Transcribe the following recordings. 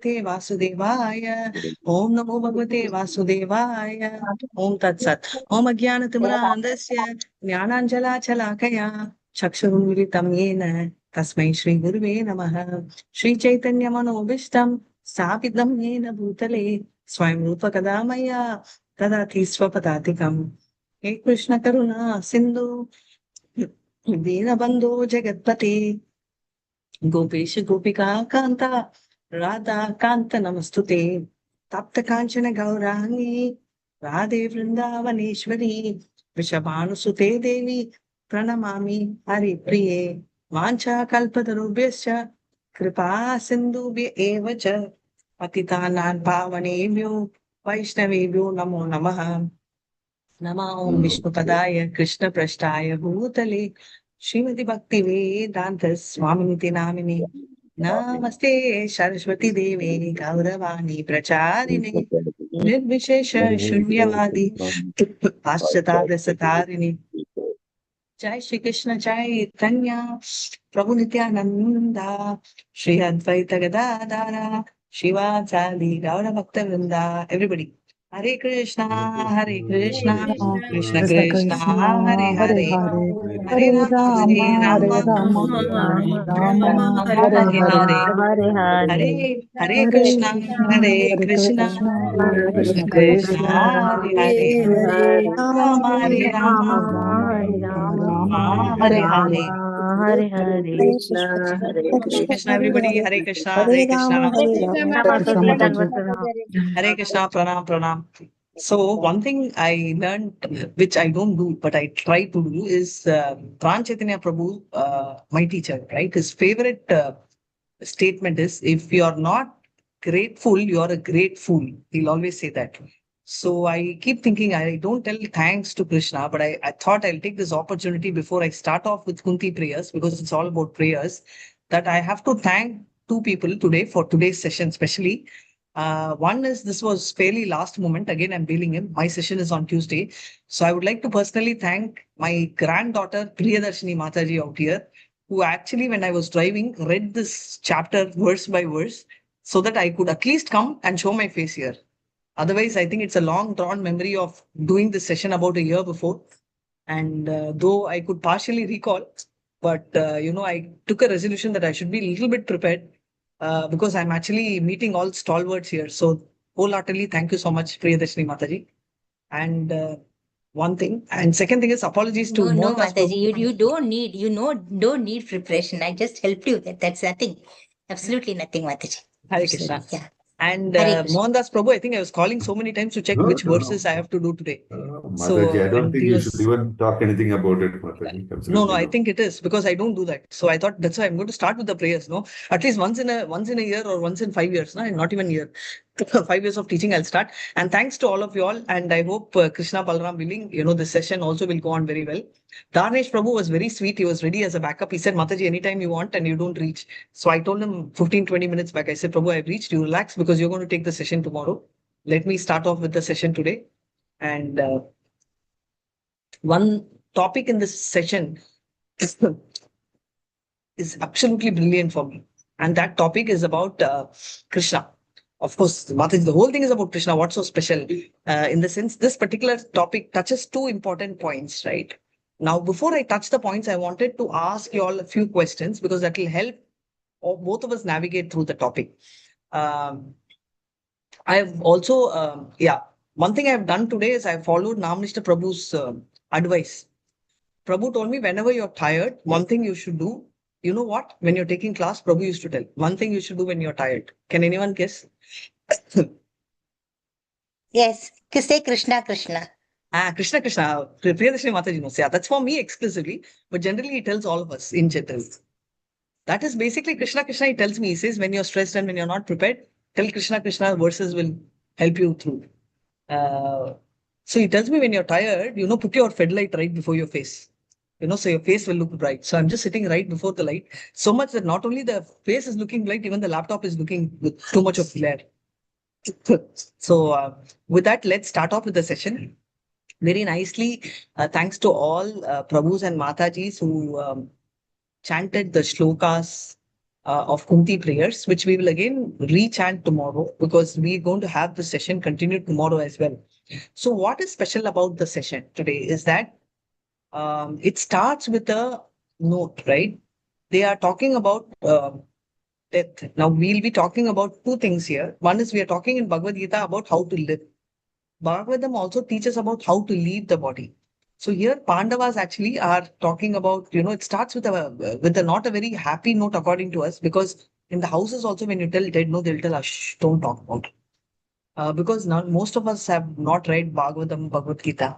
Te Vasudevaya. Om Namo Bhagavate Vasudevaya. Om Tat Sat. Om Ajnanatimrandasya Jnananjala Chalakaya Chakshurumilitam Yena Tasmai Shri Guruve Namaha. Shri Chaitanya Manobishtam Sthapitam Yena Bhutale Swayam Rupa Kadamaya Tadati Swapadatikam. He Krishna Karuna Sindhu Dinabandhu Jagatpate Gopesh Gopika Kanta Radha Kanta Namastute Tapta Kanchana Gaurangi Radhe Vrindavaneshwari Vishabhanusute Devi Pranamami Hari Priye Vancha Kalpatarubhyascha Kripa Sindhubhya Evacha Patitanan Pavanebhyo Vaishnavebhyo Namo Namaha Nama Om Vishnu Padaya Krishna Prashtaya Bhutale Srimati Bhakti Vedanta Swaminiti Namini Namaste Saraswati Devi Gauravani Pracharine Nirvishesha Shunyavadi Paschatadya Satarini Jai Shri Krishna Jai Tanya Prabhu Nityananda Shri Advaita Gadadara Shiva Chadi Gaura Bhakta Vrinda. Everybody. Hare Krishna, Hare Krishna, Krishna Krishna Krishna, Krishna, Hare Hare Hare, Hare, Hare Hare Rama, Hare Rama, Hare Rama, Rama, Rama Rama, Hare Hare Hare, Hare, Hare Hare Hare Krishna, Krishna, Hare Hare Krishna, Krishna, Krishna Krishna Krishna, Krishna, Hare Hare, Hare Hare Rama, Rama, Hare Rama, Rama Rama, Hare Hare Hare. Hare, Hare Krishna, Krishna, Hare Krishna, Krishna, everybody, Hare Krishna, Hare Hare Rama, Krishna, Hare Rama, Hare Krishna Mataji. Hare Krishna, Pranam, Pranam. So one thing I learned, which I don't do, but I try to do, is Pran Chaitanya Prabhu, my teacher, right? His favorite statement is, if you're not grateful, you're a great fool. He'll always say that. So I keep thinking, I don't tell thanks to Krishna, but I thought I'll take this opportunity before I start off with Kunti prayers, because it's all about prayers, that I have to thank two people today for today's session, especially. One is, this was fairly last moment. Again, I'm dealing in. My session is on Tuesday. So I would like to personally thank my granddaughter, Priyadarshini Mataji out here, who actually, when I was driving, read this chapter verse by verse so that I could at least come and show my face here. Otherwise, I think it's a long drawn memory of doing this session about a year before. And though I could partially recall, but I took a resolution that I should be a little bit prepared because I'm actually meeting all stalwarts here. So wholeheartedly, thank you so much, Priyadarshini Mataji. And one thing, and second thing is apologies to No, Mohandas Mataji, Prabhu. you don't need, don't need preparation. I just helped you. That's nothing. Absolutely nothing, Mataji. Hare Krishna. Yeah. And Hare Krishna. Mohandas Prabhu, I think I was calling so many times to check which verses I have to do today. Mataji, I don't think you should even talk anything about it, Mataji. No, I think it is because I don't do that. So I thought that's why I'm going to start with the prayers. No, at least once in a year or once in 5 years. No, not even a year. 5 years of teaching, I'll start. And thanks to all of you all. And I hope Krishna Balram willing, this session also will go on very well. Darnesh Prabhu was very sweet. He was ready as a backup. He said, Mataji, anytime you want and you don't reach. So I told him 15-20 minutes back. I said, Prabhu, I've reached. You relax because you're going to take the session tomorrow. Let me start off with the session today. And one topic in this session is absolutely brilliant for me. And that topic is about Krishna. Of course, Mataji, the whole thing is about Krishna. What's so special? In the sense, this particular topic touches two important points, right? Now, before I touch the points, I wanted to ask you all a few questions because that will help both of us navigate through the topic. I've also, one thing I've done today is I followed Namnishta Prabhu's advice. Prabhu told me whenever you're tired, one thing you should do, you know what? When you're taking class, Prabhu used to tell, one thing you should do when you're tired. Can anyone guess? Yes. Say Krishna, Krishna. Krishna Krishna. Priyadarshini Mataji knows. Yeah, that's for me exclusively. But generally, he tells all of us in general. That is basically Krishna Krishna. He tells me, he says, when you're stressed and when you're not prepared, tell Krishna Krishna, verses will help you through. So he tells me when you're tired, put your light right before your face. So your face will look bright. So I'm just sitting right before the light, so much that not only the face is looking bright, even the laptop is looking with too much of glare. So with that, let's start off with the session. Very nicely, thanks to all Prabhus and Matajis who chanted the shlokas of Kunti prayers, which we will again rechant tomorrow because we're going to have the session continue tomorrow as well. So, what is special about the session today is that it starts with a note, right? They are talking about death. Now, we'll be talking about two things here. One is we are talking in Bhagavad Gita about how to live. Bhagavatam also teaches about how to leave the body. So here Pandavas actually are talking about, it starts with a not a very happy note according to us, because in the houses also when you tell dead, no, they'll tell us, shh, don't talk about it. Because now most of us have not read Bhagavatam, Bhagavad Gita.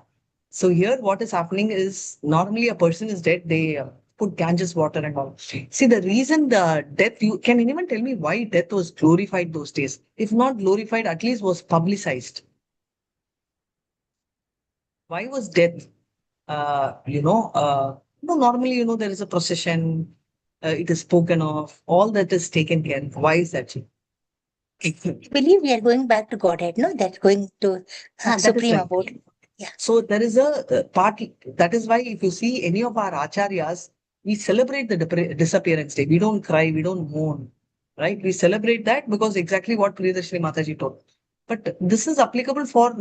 So here what is happening is normally a person is dead, they put Ganges water and all. See, the reason the death, can anyone tell me why death was glorified those days? If not glorified, at least was publicized. Why was death? Normally, there is a procession, it is spoken of, all that is taken care of. Why is that? I believe we are going back to Godhead, no? That's going to That is Supreme right. Abode. Yeah. So there is a part, that is why if you see any of our acharyas, we celebrate the disappearance day. We don't cry, we don't mourn, right? We celebrate that because exactly what Priyadarshini Mataji told. But this is applicable for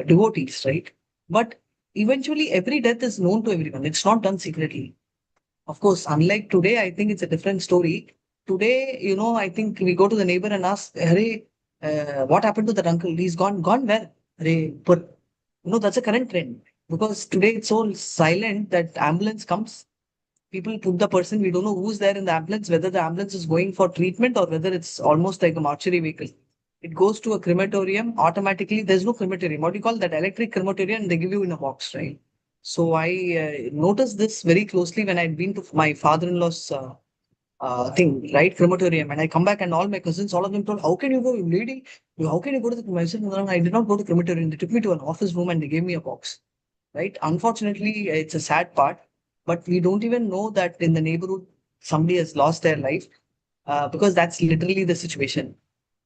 devotees, right? But eventually every death is known to everyone. It's not done secretly. Of course, unlike today, I think it's a different story. Today, I think we go to the neighbor and ask, hey, what happened to that uncle? He's gone. Gone where? Hey, but that's a current trend. Because today it's so silent that ambulance comes, people put the person, we don't know who's there in the ambulance, whether the ambulance is going for treatment or whether it's almost like a mortuary vehicle. It goes to a crematorium, automatically there's no crematorium. What do you call that? Electric crematorium, and they give you in a box, right? So I noticed this very closely when I'd been to my father-in-law's thing, right? Crematorium. And I come back and all my cousins, all of them told, how can you go, lady? How can you go to the crematorium? I did not go to crematorium. They took me to an office room and they gave me a box, right? Unfortunately, it's a sad part, but we don't even know that in the neighborhood, somebody has lost their life because that's literally the situation.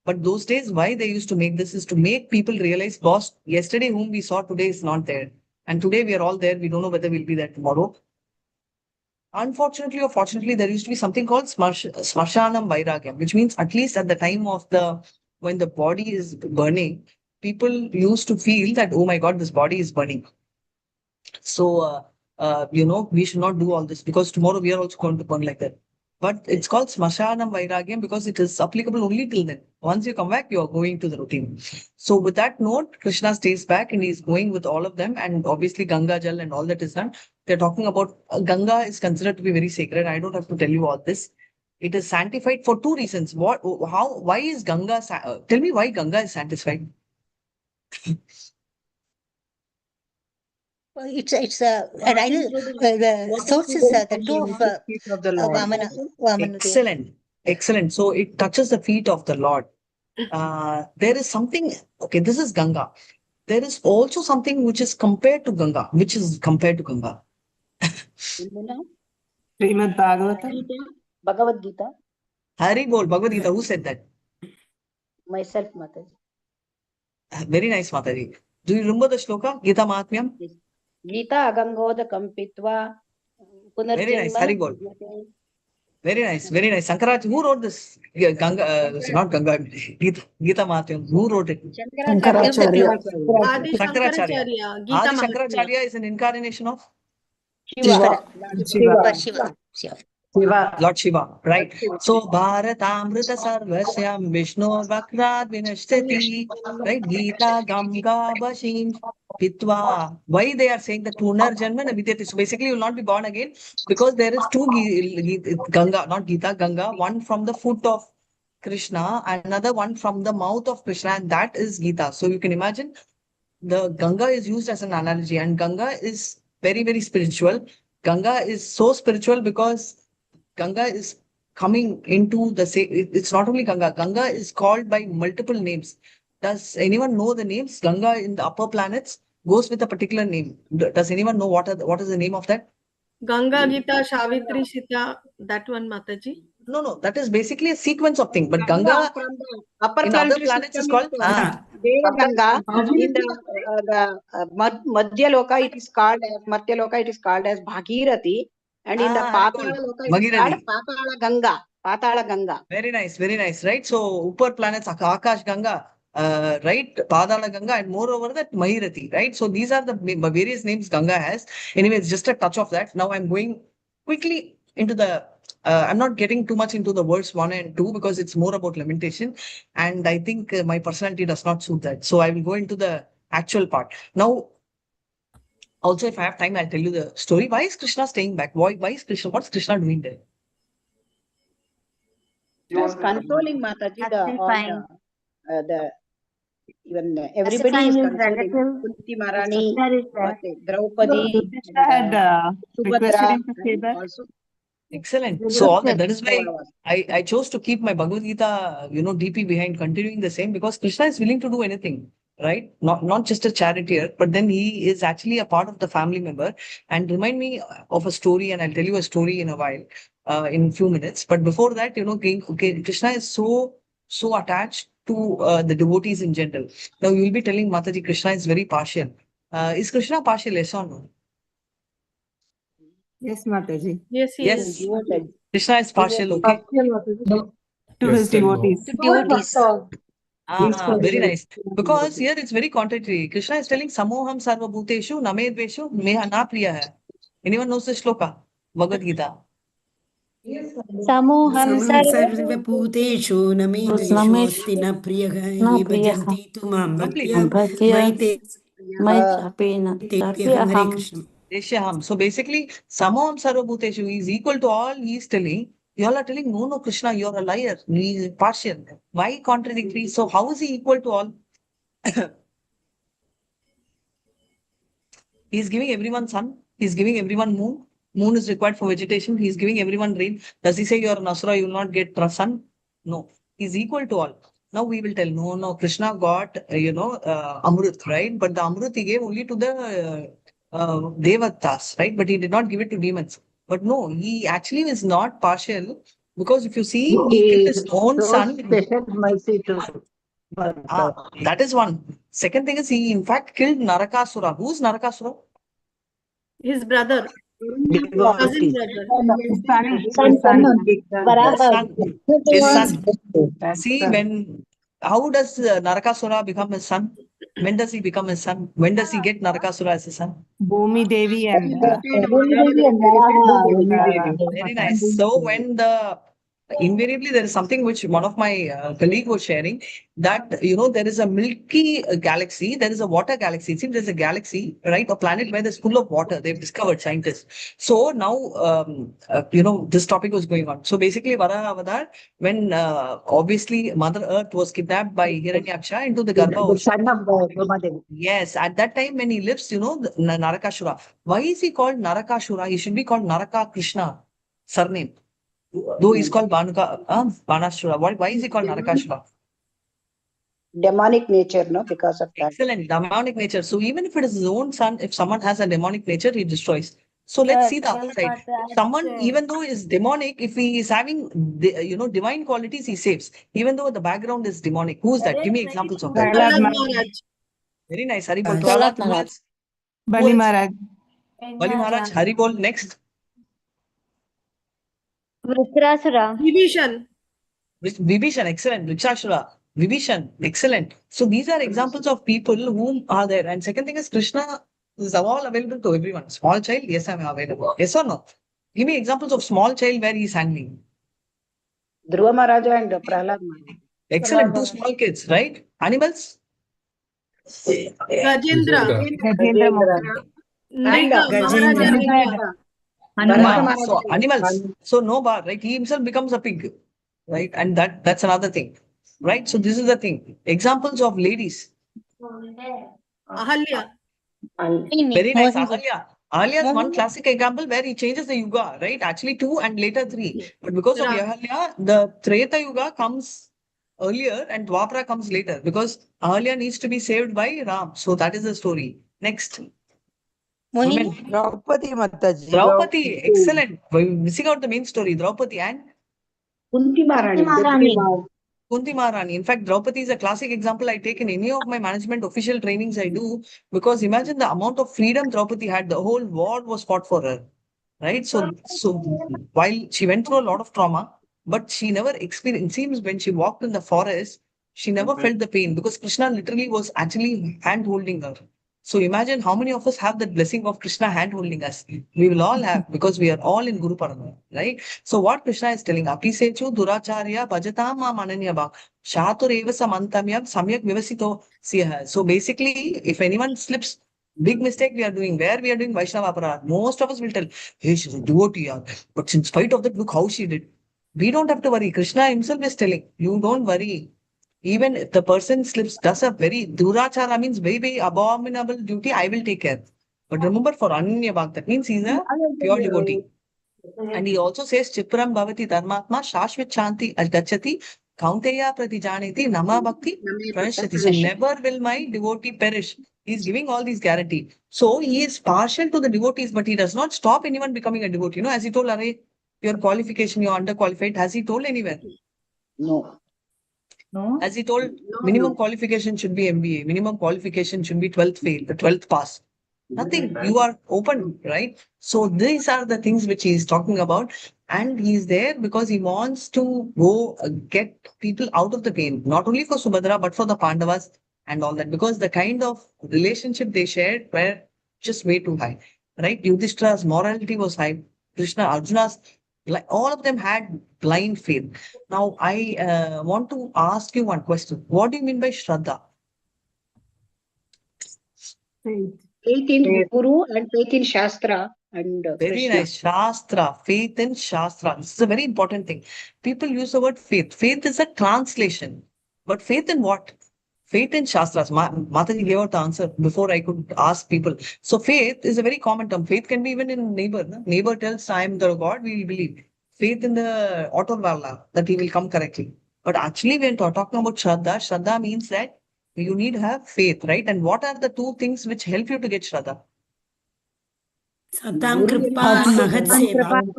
But those days, why they used to make this is to make people realize, boss, yesterday whom we saw today is not there. And today we are all there. We don't know whether we'll be there tomorrow. Unfortunately or fortunately, there used to be something called Smarshanam Vairagyam, which means at least at the time of when the body is burning, people used to feel that, oh my God, this body is burning. So, we should not do all this because tomorrow we are also going to burn like that. But it's called Smashanam Vairagyam because it is applicable only till then. Once you come back, you are going to the routine. So with that note, Krishna stays back and he's going with all of them. And obviously Ganga Jal and all that is done. They're talking about Ganga is considered to be very sacred. I don't have to tell you all this. It is sanctified for two reasons. Why is Ganga, tell me why Ganga is sanctified. It's the source is the two of Vamana. Excellent. So it touches the feet of the Lord. There is something, okay, this is Ganga. There is also something which is compared to Ganga. Which is compared to Ganga? Srimad Bhagavatam. Bhagavad Gita. Hari Bol, Bhagavad Gita. Who said that? Myself, Mataji. Very nice, Mataji. Do you remember the shloka? Gita Mahatmyam? Gita Agangoda Kampitva. Very nice, Hari Bol. Very nice, very nice. Sankaracharya, who wrote this? Ganga, not Ganga, Gita Mahatmyam. Who wrote it? Shankaracharya. Adi Shankaracharya. Gita Adi Shankaracharya is an incarnation of Shiva. Shiva. Lord Shiva, right? So Bharatamrita Sarvasyam Vishnu Vakrad Vinashtati, right? Gita Ganga Bashim Pitva. Why they are saying the Punar Janma Navidyati? So basically, you will not be born again because there is two Ganga, not Gita, Ganga, one from the foot of Krishna, another one from the mouth of Krishna, and that is Gita. So you can imagine the Ganga is used as an analogy, and Ganga is very, very spiritual. Ganga is so spiritual because Ganga is coming into the same. It's not only Ganga. Ganga is called by multiple names. Does anyone know the names? Ganga in the upper planets goes with a particular name. Does anyone know what is the name of that? Ganga Gita, Savitri Sita, that one, Mataji. No, that is basically a sequence of things. But Ganga from the upper in other planets is called Deva Ganga. In the Madhya Loka, it is called as Bhagirathi, and in the Patala Loka, it is called Patala Ganga. Patala Ganga. Very nice, right? So upper planets Akash Ganga, right? Padala Ganga, and moreover that Mahirathi, right? So these are the various names Ganga has. Anyway, it's just a touch of that. Now I'm going quickly into the. I'm not getting too much into the verse 1 and 2 because it's more about lamentation, and I think my personality does not suit that. So I will go into the actual part now. Also, if I have time, I'll tell you the story. Why is Krishna staying back? Why is Krishna? What's Krishna doing there? Just consoling Mataji, Pacifying. the even everybody is Pacifying his consoling. relative. Kunti Maharani, Sister is there. okay, Draupadi, Krishna had requested Subhadra, him to stay and back. also Excellent. Very So all good. that is why I chose to keep my Bhagavad Gita, DP behind, continuing the same, because Krishna is willing to do anything, right? Not just a charioteer, but then he is actually a part of the family member. And remind me of a story, and I'll tell you a story in a while, in a few minutes. But before that, okay, Krishna is so attached to the devotees in general. Now you will be telling Mataji, Krishna is very partial. Is Krishna partial? Yes or no? Yes, Mataji. Yes, he Yes. is. devoted. Krishna is partial, okay? To his devotees. Devotees. Very nice. Because here it's very contradictory. Krishna is telling Samoham Sarva Bhuteshu Name Dveshu Meha Na Priya hai. Anyone knows the shloka? Bhagavad Gita. समूहं सर्वभूतेषु न मे द्वेषोऽस्ति न प्रियः ये भजन्ति तु मां भक्त्या मयि ते तेभ्यहं हरे Krishna. Deshyaham. So basically, Samoham Sarva Bhuteshu is equal to all. He is telling, you all are telling, no, Krishna, you're a liar. He is partial. Why contradictory? So how is he equal to all? He is giving everyone sun. He is giving everyone moon. Moon is required for vegetation. He is giving everyone rain. Does he say you're an asura, you will not get sun? No. He is equal to all. Now we will tell, no, Krishna got, Amrut, right? But the Amrut he gave only to the Devatas, right? But he did not give it to demons. But no, he actually is not partial, because if you see, he killed his own son. special mercy to That is one. Second thing is, he in fact killed Narakasura. Who's Narakasura? His brother, cousin brother. His son. See, how does Narakasura become his son? When does he become his son? When does he get Narakasura as his son? Bhumi Devi and Very nice. So when invariably there is something which one of my colleague was sharing, that there is a milky galaxy, there is a water galaxy. It seems there's a galaxy, right, a planet where there's full of water. They've discovered, scientists. So now this topic was going on. So basically Varaha Avatar, when obviously Mother Earth was kidnapped by Hiranyaksha into the Garbha ocean. son of Govinda. Yes, at that time when he lives, Narakashura. Why is he called Narakashura? He should be called Naraka Krishna, surname. Though he's called Banashura. Why is he called Narakashura? Demonic nature, no, because of that. Excellent, demonic nature. So even if it is his own son, if someone has a demonic nature, he destroys. So let's see the other side. Someone, even though is demonic, if he is having divine qualities, he saves. Even though the background is demonic. Who's that? Give me examples of that. Prahlad Maharaj. Very nice. Haribol. Prahlad Maharaj. Bali Maharaj. Bali Maharaj. Haribol. Next. Vritrasura. Vibhishan. Vibhishan. Excellent. Vrikshashura. Vibhishan. Excellent. So these are examples of people whom are there. And second thing is Krishna is all available to everyone. Small child, yes, I'm available. Yes or no? Give me examples of small child where he's handling. Dhruva Maharaja and Prahlad Maharaj. Excellent. Two small kids, right? Animals? Gajendra. And Maharaja. So animals. So no bar, right? He himself becomes a pig, right? And that's another thing, right? So this is the thing. Examples of ladies. Ahalya. Very nice. Ahalya. Ahalya is one classic example where he changes the yuga, right? Actually 2 and later 3. But because of Ahalya, the Treta Yuga comes earlier and Dwapara comes later, because Ahalya needs to be saved by Ram. So that is the story. Next. Mohini. Draupadi Mataji. Draupadi, excellent. We're missing out the main story. Draupadi and Kunti Maharani. Kunti Maharani. In fact, Draupadi is a classic example I take in any of my management official trainings I do, because imagine the amount of freedom Draupadi had. The whole war was fought for her, right? So while she went through a lot of trauma, but she never experienced. It seems when she walked in the forest, she never felt the pain because Krishna literally was actually hand holding her. So imagine how many of us have that blessing of Krishna hand holding us. We will all have because we are all in Guru Paramara, right? So what Krishna is telling, Api Sechu Duracharya Bhajatam Ma Mananya Bha Shatur Eva Samantamyam Samyak Vivasito Siha. So basically, if anyone slips, big mistake we are doing, where we are doing Vaishnava Aparad, most of us will tell, hey, she's a devotee, yaar. But in spite of that, look how she did. We don't have to worry. Krishna himself is telling, you don't worry. Even if the person slips, does a very durachara means very, very abominable duty, I will take care. But remember, for Ananya Bhakt, that means he's a pure devotee. And he also says, Chipram Bhavati Dharmatma Shashvit Shanti Gachati Kaunteya Pratijaniti Nama Bhakti Pranashati. So never will my devotee perish. He's giving all these guarantee. So he is partial to the devotees, but he does not stop anyone becoming a devotee. You know, as he told, Are, your qualification, you're underqualified. Has he told anywhere? No. No. As he told, No, minimum no. qualification should be MBA. Minimum qualification should be 12th fail, the 12th pass. Nothing. You are open, right? So these are the things which he is talking about. And he is there because he wants to go get people out of the pain, not only for Subhadra, but for the Pandavas and all that. Because the kind of relationship they shared were just way too high, right? Yudhishthira's morality was high. Krishna, Arjuna's, like all of them had blind faith. Now, I want to ask you one question. What do you mean by Shraddha? Faith. Faith in Guru and faith in Shastra and Very Krishna. nice. Shastra, faith in Shastra. This is a very important thing. People use the word faith. Faith is a translation. But faith in what? Faith in Shastras. Mataji gave out the answer before I could ask people. So faith is a very common term. Faith can be even in neighbor. No? Neighbor tells, I am the God, we will believe. Faith in the auto wala, that he will come correctly. But actually, when talking about Shraddha, Shraddha means that you need to have faith, right? And what are the two things which help you to get Shraddha? Satam Kripa and Mahat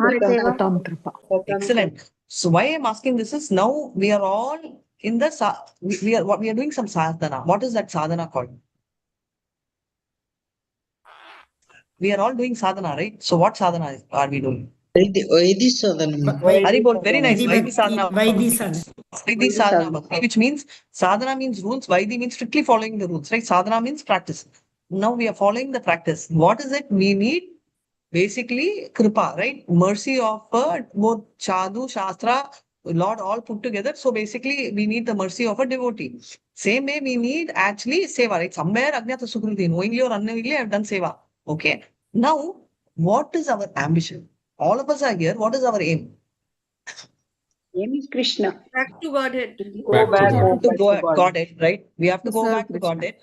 Seva. Excellent. So why I'm asking this is now we are all in the we are doing some sadhana. What is that sadhana called? We are all doing sadhana, right? So what sadhana are we doing? Vaidhi sadhana. Haribol, very nice. Vaidhi sadhana. Vaidhi sadhana. Vaidhi sadhana bhakti, which means sadhana means rules. Vaidhi means strictly following the rules, right? Sadhana means practice. Now we are following the practice. What is it? We need basically kripa, right? Mercy of both Chadu, Shastra, Lord all put together. So basically we need the mercy of a devotee. Same way we need actually seva, right? Somewhere Ajnata Sukruti, knowingly or unknowingly I have done seva. Okay. Now, what is our ambition? All of us are here. What is our aim? Aim is Krishna. Back to Godhead. Back to God. To go at Godhead, right? We have to go serve back to Krishna. Godhead,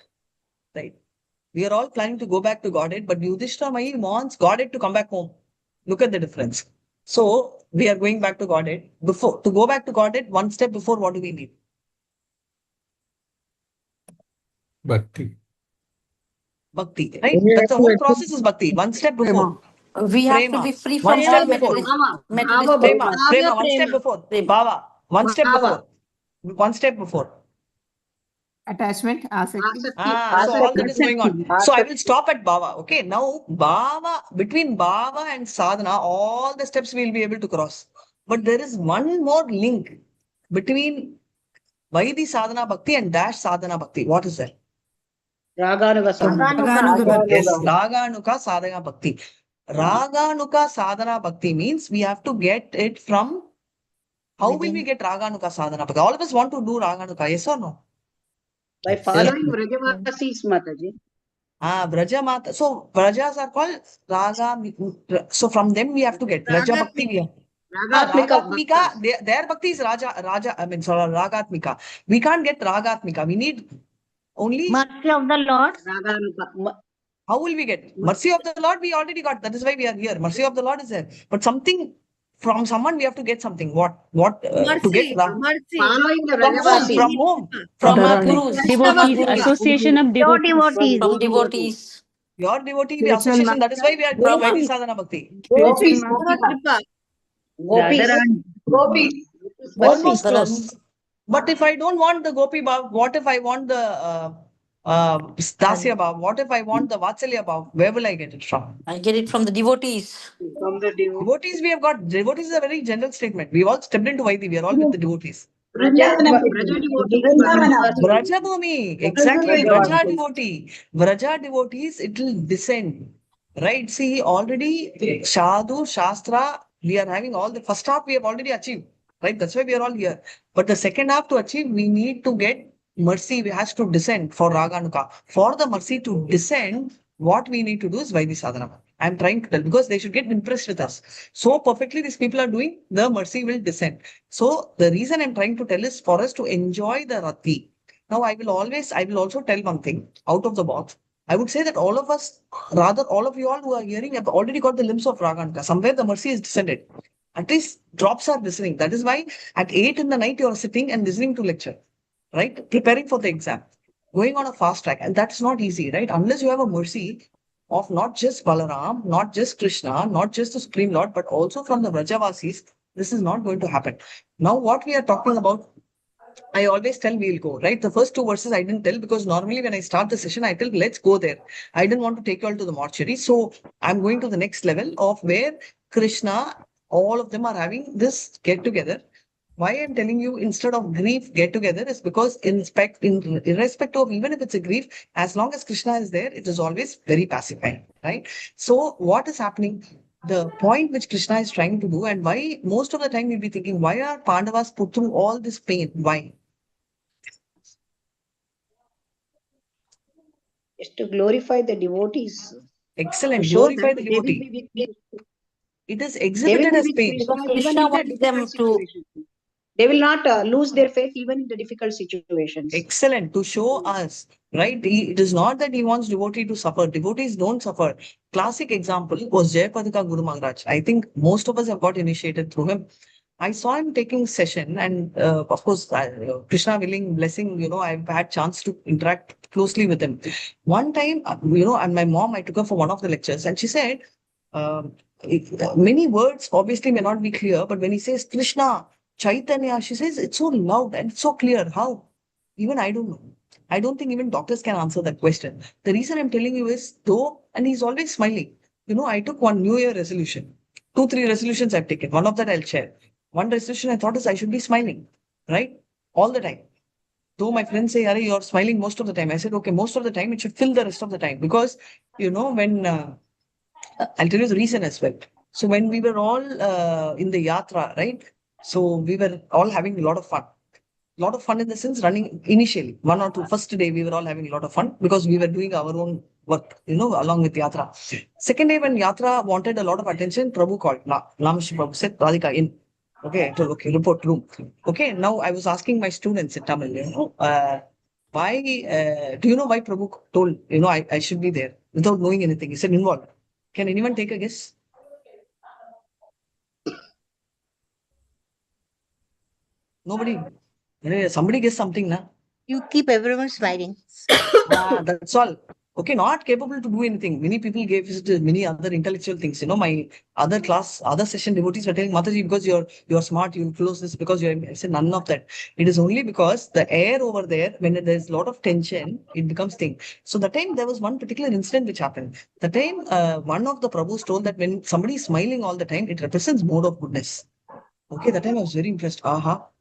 right? We are all planning to go back to Godhead, but Yudhishthira Mai wants Godhead to come back home. Look at the difference. So we are going back to Godhead. To go back to Godhead, one step before, what do we need? Bhakti. Bhakti, right? That's the whole process is bhakti. One step before. We have to Prema. be free One from step all before. materialistic Prema. thoughts. Prema. One step before. Bhava. One step Bhava. before. One step before. Attachment, asakti. So all that is going on. So I will stop at Bhava. Okay. Now, Bhava, between Bhava and Sadhana, all the steps we will be able to cross. But there is one more link between Vaidhi Sadhana Bhakti and Dash Sadhana Bhakti. What is that? Raganuga sadhana. Raganuga Bhakti. Yes, Raganuka Sadhana Bhakti. Raganuka Sadhana Bhakti means we have to get it from. How will we get Raganuka Sadhana Bhakti? All of us want to do Raganuka, yes or no? By following Vrajavasis, Mataji. Vraja Mata. So Vrajas are called Raga. So from them we have to get Vraja Bhakti. We have. Ragatmika. Their Bhakti is Ragatmika. We can't get Ragatmika. We need only. Mercy of the Lord. Raganuga. How will we get? Mercy of the Lord we already got. That is why we are here. Mercy of the Lord is there. But something from someone we have to get something. What? To get Mercy. Following the from whom? Vrajavasis. From whom? From our Radharani. gurus, Devotees, association of Your devotees. from devotees. Your devotee Spiritual association. That is why we are From Vaidhi Sadhana Bhakti. Gopis. Kripa. Gopis. Almost Radharani. close. But if I don't want the Gopi Bhav, what if I want the Dasya Bhav. What if I want the Vatsalya Bhav? Where will I get it from? I get it from the devotees. From the Devotees, we have got, devotees is a very general statement. We've all stepped into Vaidhi, we are all with the devotees. Braja devotee. Braja Bhumi, exactly, Braja devotee. Braja devotees, it will descend. Right? See, already Sadhu, Shastra, we are having all the first half we have already achieved. Right? That's why we are all here. But the second half to achieve, we need to get mercy, we has to descend for Raganuka. For the mercy to descend, what we need to do is Vaidhi Sadhana. I'm trying to tell because they should get impressed with us. So perfectly these people are doing, the mercy will descend. So the reason I'm trying to tell is for us to enjoy the Rati. Now I will also tell one thing out of the box. I would say that all of us, rather all of you all who are hearing have already got the limbs of Raganuka. Somewhere the mercy is descended. At least drops are listening. That is why at 8 in the night you are sitting and listening to lecture, right? Preparing for the exam, going on a fast track. And that's not easy, right? Unless you have a mercy of not just Balaram, not just Krishna, not just the Supreme Lord, but also from the Vrajavasis, this is not going to happen. Now, what we are talking about, I always tell we'll go, right? The first two verses I didn't tell because normally when I start the session, I tell let's go there. I didn't want to take you all to the mortuary. So I'm going to the next level of where Krishna, all of them are having this get together. Why I'm telling you instead of grief get together is because irrespective of even if it's a grief, as long as Krishna is there, it is always very pacifying, right? So what is happening? The point which Krishna is trying to do, and why most of the time you'll be thinking, why are Pandavas put through all this pain? Why? is to glorify the devotees. Excellent. To show Glorify that the they will devotee. be with, It is they will exhibited be as with pain. Krishna Because even Krishna in the wants difficult them to situations. They will not lose their faith even in the difficult situations. Excellent. To show us, right? It is not that he wants devotee to suffer. Devotees don't suffer. Classic example was Jayapadika Guru Maharaj. I think most of us have got initiated through him. I saw him taking session, and of course, Krishna willing, blessing, I've had chance to interact closely with him. One time, and my mom, I took her for one of the lectures, and she said, many words obviously may not be clear, but when he says Krishna, Chaitanya, she says it's so loud and so clear. How? Even I don't know. I don't think even doctors can answer that question. The reason I'm telling you is and he's always smiling. I took one New Year resolution. 2, 3 resolutions I've taken. One of that I'll share. One resolution I thought is I should be smiling, right? All the time. Though my friends say, Ari, you're smiling most of the time. I said, okay, most of the time, it should fill the rest of the time. Because, when I'll tell you the reason as well. So when we were all in the yatra, right? So we were all having a lot of fun. A lot of fun in the sense running initially, 1 or 2 first day, we were all having a lot of fun because we were doing our own work, along with yatra. Second day, when yatra wanted a lot of attention, Prabhu called. Namashi Prabhu said, Radhika in. Okay, I told, okay, report room. Okay, now I was asking my students in Tamil, why, do you know why Prabhu told, I should be there without knowing anything? He said, involved. Can anyone take a guess? Nobody. Somebody guess something, na? You keep everyone smiling. That's all. Okay, not capable to do anything. Many people gave many other intellectual things. My other session devotees were telling Mataji, because you're smart, you'll close this because I said none of that. It is only because the air over there, when there's a lot of tension, it becomes thing. So the time there was one particular incident which happened. The time one of the Prabhus told that when somebody is smiling all the time, it represents mode of goodness. Okay, that time I was very impressed.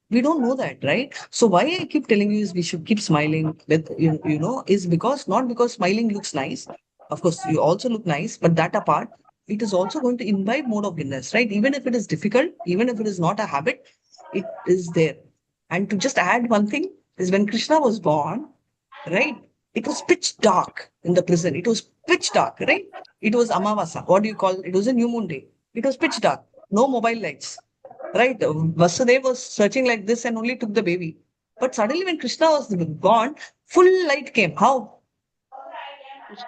We don't know that, right? So why I keep telling you is we should keep smiling with, is because not because smiling looks nice. Of course, you also look nice, but that apart, it is also going to imbibe mode of goodness, right? Even if it is difficult, even if it is not a habit, it is there. And to just add one thing is when Krishna was born, right? It was pitch dark in the prison. It was pitch dark, right? It was Amavasa. What do you call it? It was a new moon day. It was pitch dark. No mobile lights. Right? Vasudev was searching like this and only took the baby. But suddenly when Krishna was born, full light came. How?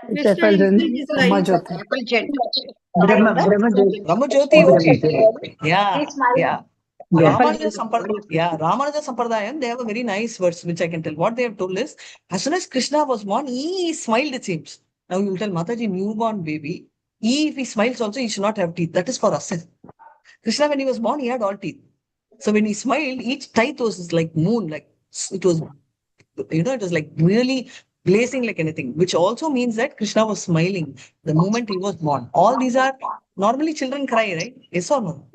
Krishna instills his light. Effulgent. Brahma Jyoti, okay. Yeah, yeah. Ramanuja Sampradayam, they have a very nice verse which I can tell. What they have told is, as soon as Krishna was born, he smiled, it seems. Now you will tell Mataji, newborn baby, if he smiles also, he should not have teeth. That is for us. Krishna, when he was born, he had all teeth. So when he smiled, each teeth was like moon, like it was, it was like really blazing like anything, which also means that Krishna was smiling the moment he was born. All these are normally children cry, right? Yes or no?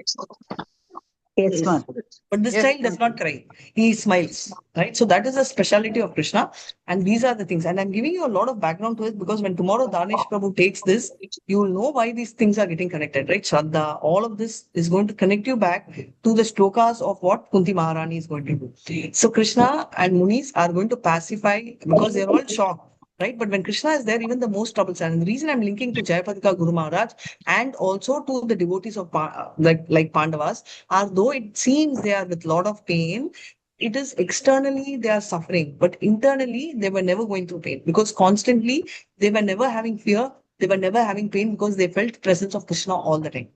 Yes, ma'am. But this Yes, child does not cry. He smiles, right? So that is the speciality of Krishna. And these are the things. And I'm giving you a lot of background to it because when tomorrow Danish Prabhu takes this, you will know why these things are getting connected, right? Shraddha, all of this is going to connect you back to the shlokas of what Kunti Maharani is going to do. So Krishna and Munis are going to pacify because they're all shocked. Right, but when Krishna is there, even the most troublesome. And the reason I'm linking to Jayapadika Guru Maharaj and also to the devotees of like Pandavas, although it seems they are with a lot of pain, it is externally they are suffering, but internally they were never going through pain because constantly they were never having fear, they were never having pain because they felt presence of Krishna all the time.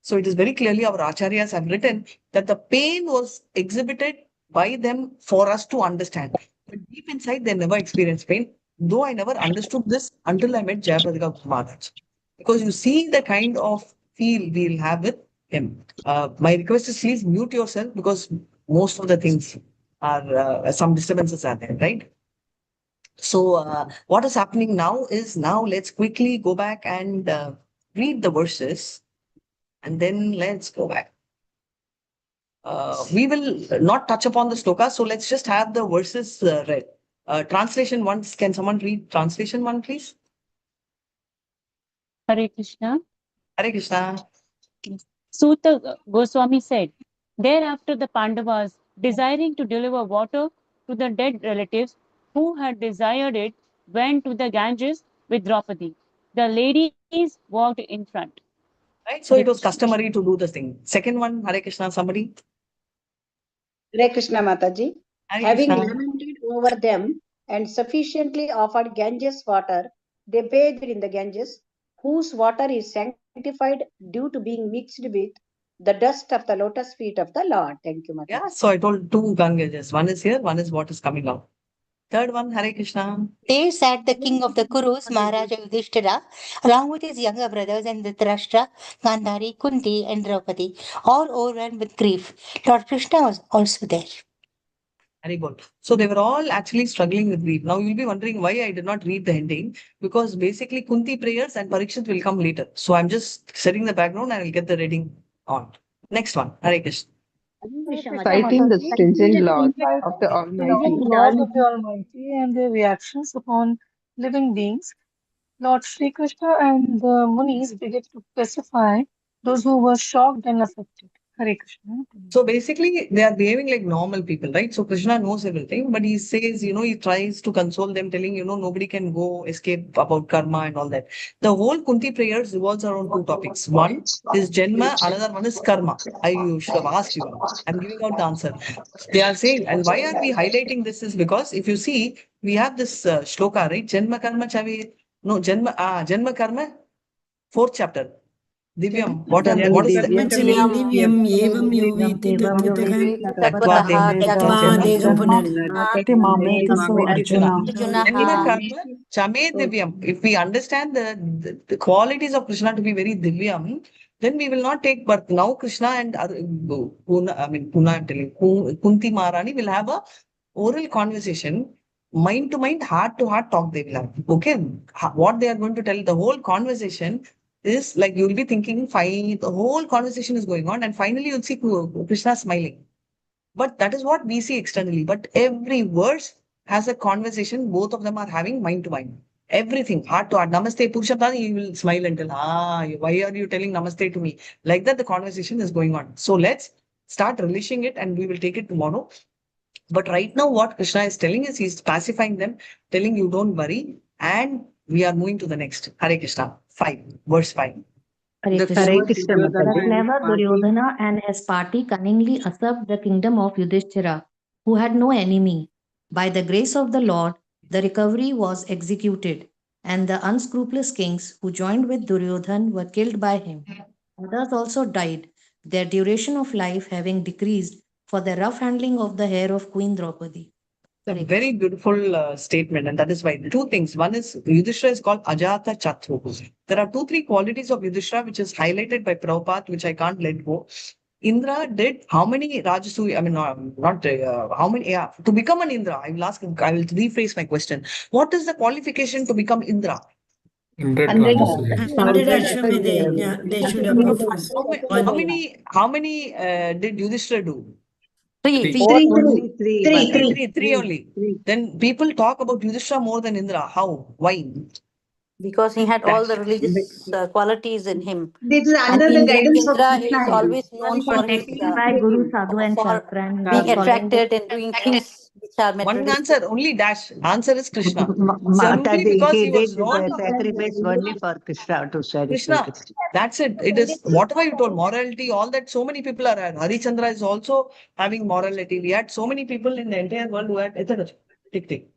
So it is very clearly our acharyas have written that the pain was exhibited by them for us to understand. But deep inside, they never experienced pain. Though I never understood this until I met Jayapadika Maharaj. Because you see the kind of feel we'll have with him. My request is please mute yourself because most of the things are some disturbances are there, right? So what is happening now is now let's quickly go back and read the verses. And then let's go back. We will not touch upon the sloka, so let's just have the verses read. Translation one, can someone read translation one, please? Hare Krishna. Hare Krishna. Suta Goswami said, thereafter the Pandavas, desiring to deliver water to the dead relatives who had desired it, went to the Ganges with Draupadi. The ladies walked in front. Right, so it was customary to do this thing. Second one, Hare Krishna, somebody? Hare Krishna Mataji. Hare Having Krishna. lamented over them and sufficiently offered Ganges water, they bathed in the Ganges, whose water is sanctified due to being mixed with the dust of the lotus feet of the Lord. Thank you, Mataji. Yeah, so I told two Ganges. One is here, one is what is coming out. Third one, Hare Krishna. There sat the king of the Kurus, Maharaja Yudhishthira, along with his younger brothers and Dhritarashtra, Gandhari, Kunti, and Draupadi, all overwhelmed with grief. Lord Krishna was also there. Very good. So they were all actually struggling with grief. Now you'll be wondering why I did not read the ending, because basically Kunti prayers and Parikshit will come later. So I'm just setting the background and I'll get the reading on. Next one, Hare Krishna. Citing the stringent laws of the Almighty. Laws of the Almighty and their reactions upon living beings, Lord Sri Krishna and the Munis began to pacify those who were shocked and affected. Hare Krishna. So basically, they are behaving like normal people, right? So Krishna knows everything, but he says, he tries to console them, telling, nobody can go escape about karma and all that. The whole Kunti prayers revolves around two topics. One is Janma, another one is Karma. I should have asked you. I'm giving out the answer. They are saying, and why are we highlighting this is because if you see, we have this shloka, right? Janma Karma Chavi. No, Janma Karma, 4th chapter. Divyam, what is that? Divyam evam yoviti tatvatah Chame Divyam. If we understand the qualities of Krishna to be very Divyam, then we will not take birth. Now Krishna and Puna, I'm telling you, Kunti Maharani will have a oral conversation, mind to mind, heart to heart talk they will have. Okay, what they are going to tell, the whole conversation is like you'll be thinking, fine, the whole conversation is going on, and finally you'll see Krishna smiling. But that is what we see externally. But every verse has a conversation, both of them are having mind to mind. Everything, heart to heart. Namaste, Purushottam, you will smile and tell, why are you telling Namaste to me? Like that, the conversation is going on. So let's start relishing it and we will take it tomorrow. But right now, what Krishna is telling is he's pacifying them, telling you don't worry, and we are moving to the next. Hare Krishna, 5, verse 5. That clever Duryodhana and his party cunningly usurped the kingdom of Yudhishthira, who had no enemy. By the grace of the Lord, the recovery was executed, and the unscrupulous kings who joined with Duryodhan were killed by him. Others also died, their duration of life having decreased for the rough handling of the hair of Queen Draupadi. A very beautiful statement, and that is why two things. One is Yudhishthira is called Ajata Chatru. There are 2-3 qualities of Yudhishthira which is highlighted by Prabhupada, which I can't let go. Indra did how many Rajasuya? I mean, not how many. Yeah, to become an Indra, I will ask. I will rephrase my question. What is the qualification to become Indra? 100 100 Rajasuya. Ashwamedha, they should have performed. How many did Yudhishthira do? Three. Three only. Then people talk about Yudhishthira more than Indra. How? Why? Because he had all the religious qualities in him. This is And under the guidance of Indra Krishna. is always known for his Protected by Guru, Sadhu and for Shastra and being following attracted and doing things which are One materialistic. answer, only dash. Answer is Krishna. Simply Mataji, because he he was did known the sacrifice only for Krishna to satisfy Krishna. That's it. It is whatever you told, morality, all that. So many people are. Harichandra is also having morality. We had so many people in the entire world who had. Tick.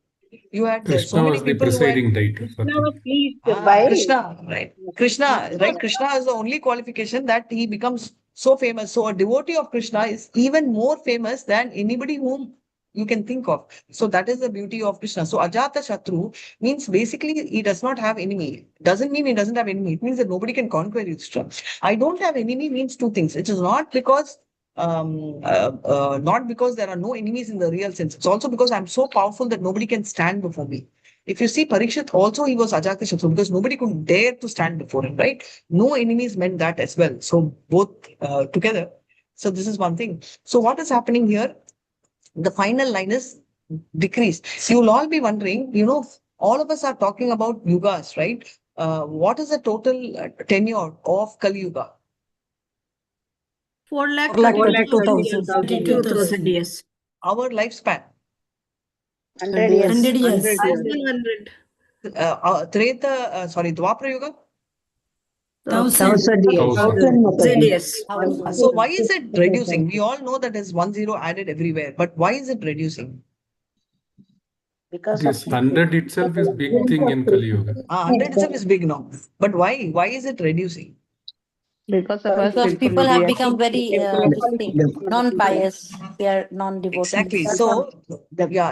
You had so Krishna many was the people who had. presiding deity. Krishna was pleased by Krishna, right? Krishna is the only qualification that he becomes so famous. So a devotee of Krishna is even more famous than anybody whom you can think of. So that is the beauty of Krishna. So Ajata Shatru means basically he does not have enemy. Doesn't mean he doesn't have enemy. It means that nobody can conquer Yudhishthira. I don't have enemy means two things. It is not because not because there are no enemies in the real sense. It's also because I'm so powerful that nobody can stand before me. If you see Parikshit, also he was Ajatashatru because nobody could dare to stand before him, right? No enemies meant that as well. So both together. So this is one thing. So what is happening here? The final line is decreased. You will all be wondering, all of us are talking about yugas, right? What is the total tenure of Kali Yuga? 4,32,000 years. Our lifespan. 100 years. 100 years. 1,100. Dwapara Yuga? 1,000 years. So why is it reducing? We all know that there's 10 added everywhere, but why is it reducing? Because This 100 itself is big thing in Kali Yuga. 100 itself is big now. But why? Why is it reducing? Because of us, Because people have become very non-pious. They are non-devotees. Exactly. So,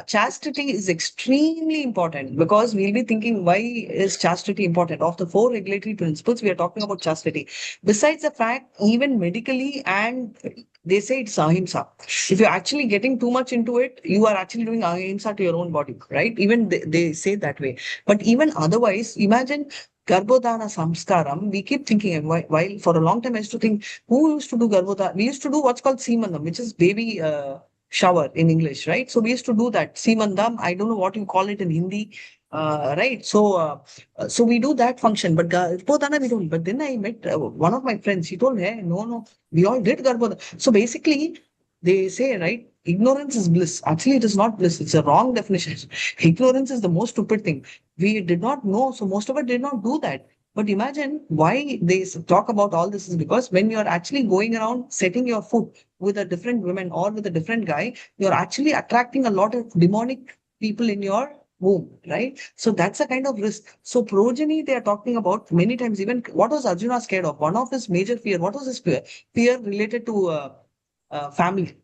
chastity is extremely important because we'll be thinking, why is chastity important? Of the 4 regulatory principles, we are talking about chastity. Besides the fact, even medically, and they say it's ahimsa. If you're actually getting too much into it, you are actually doing ahimsa to your own body, right? Even they say that way. But even otherwise, imagine Garbhodana Samskaram, we keep thinking, while for a long time I used to think, who used to do Garbhodana? We used to do what's called Seemandam, which is baby shower in English, right? So we used to do that. Seemandam, I don't know what you call it in Hindi, right? So we do that function, but Garbhodana we don't. But then I met one of my friends, he told, hey, no, we all did Garbhodana. So basically, they say, right, ignorance is bliss. Actually, it is not bliss. It's a wrong definition. Ignorance is the most stupid thing. We did not know, so most of us did not do that. But imagine why they talk about all this is because when you're actually going around setting your foot with a different woman or with a different guy, you're actually attracting a lot of demonic people in your womb, right? So that's a kind of risk. So progeny, they are talking about many times, even what was Arjuna scared of? One of his major fear, what was his fear? Fear related to family.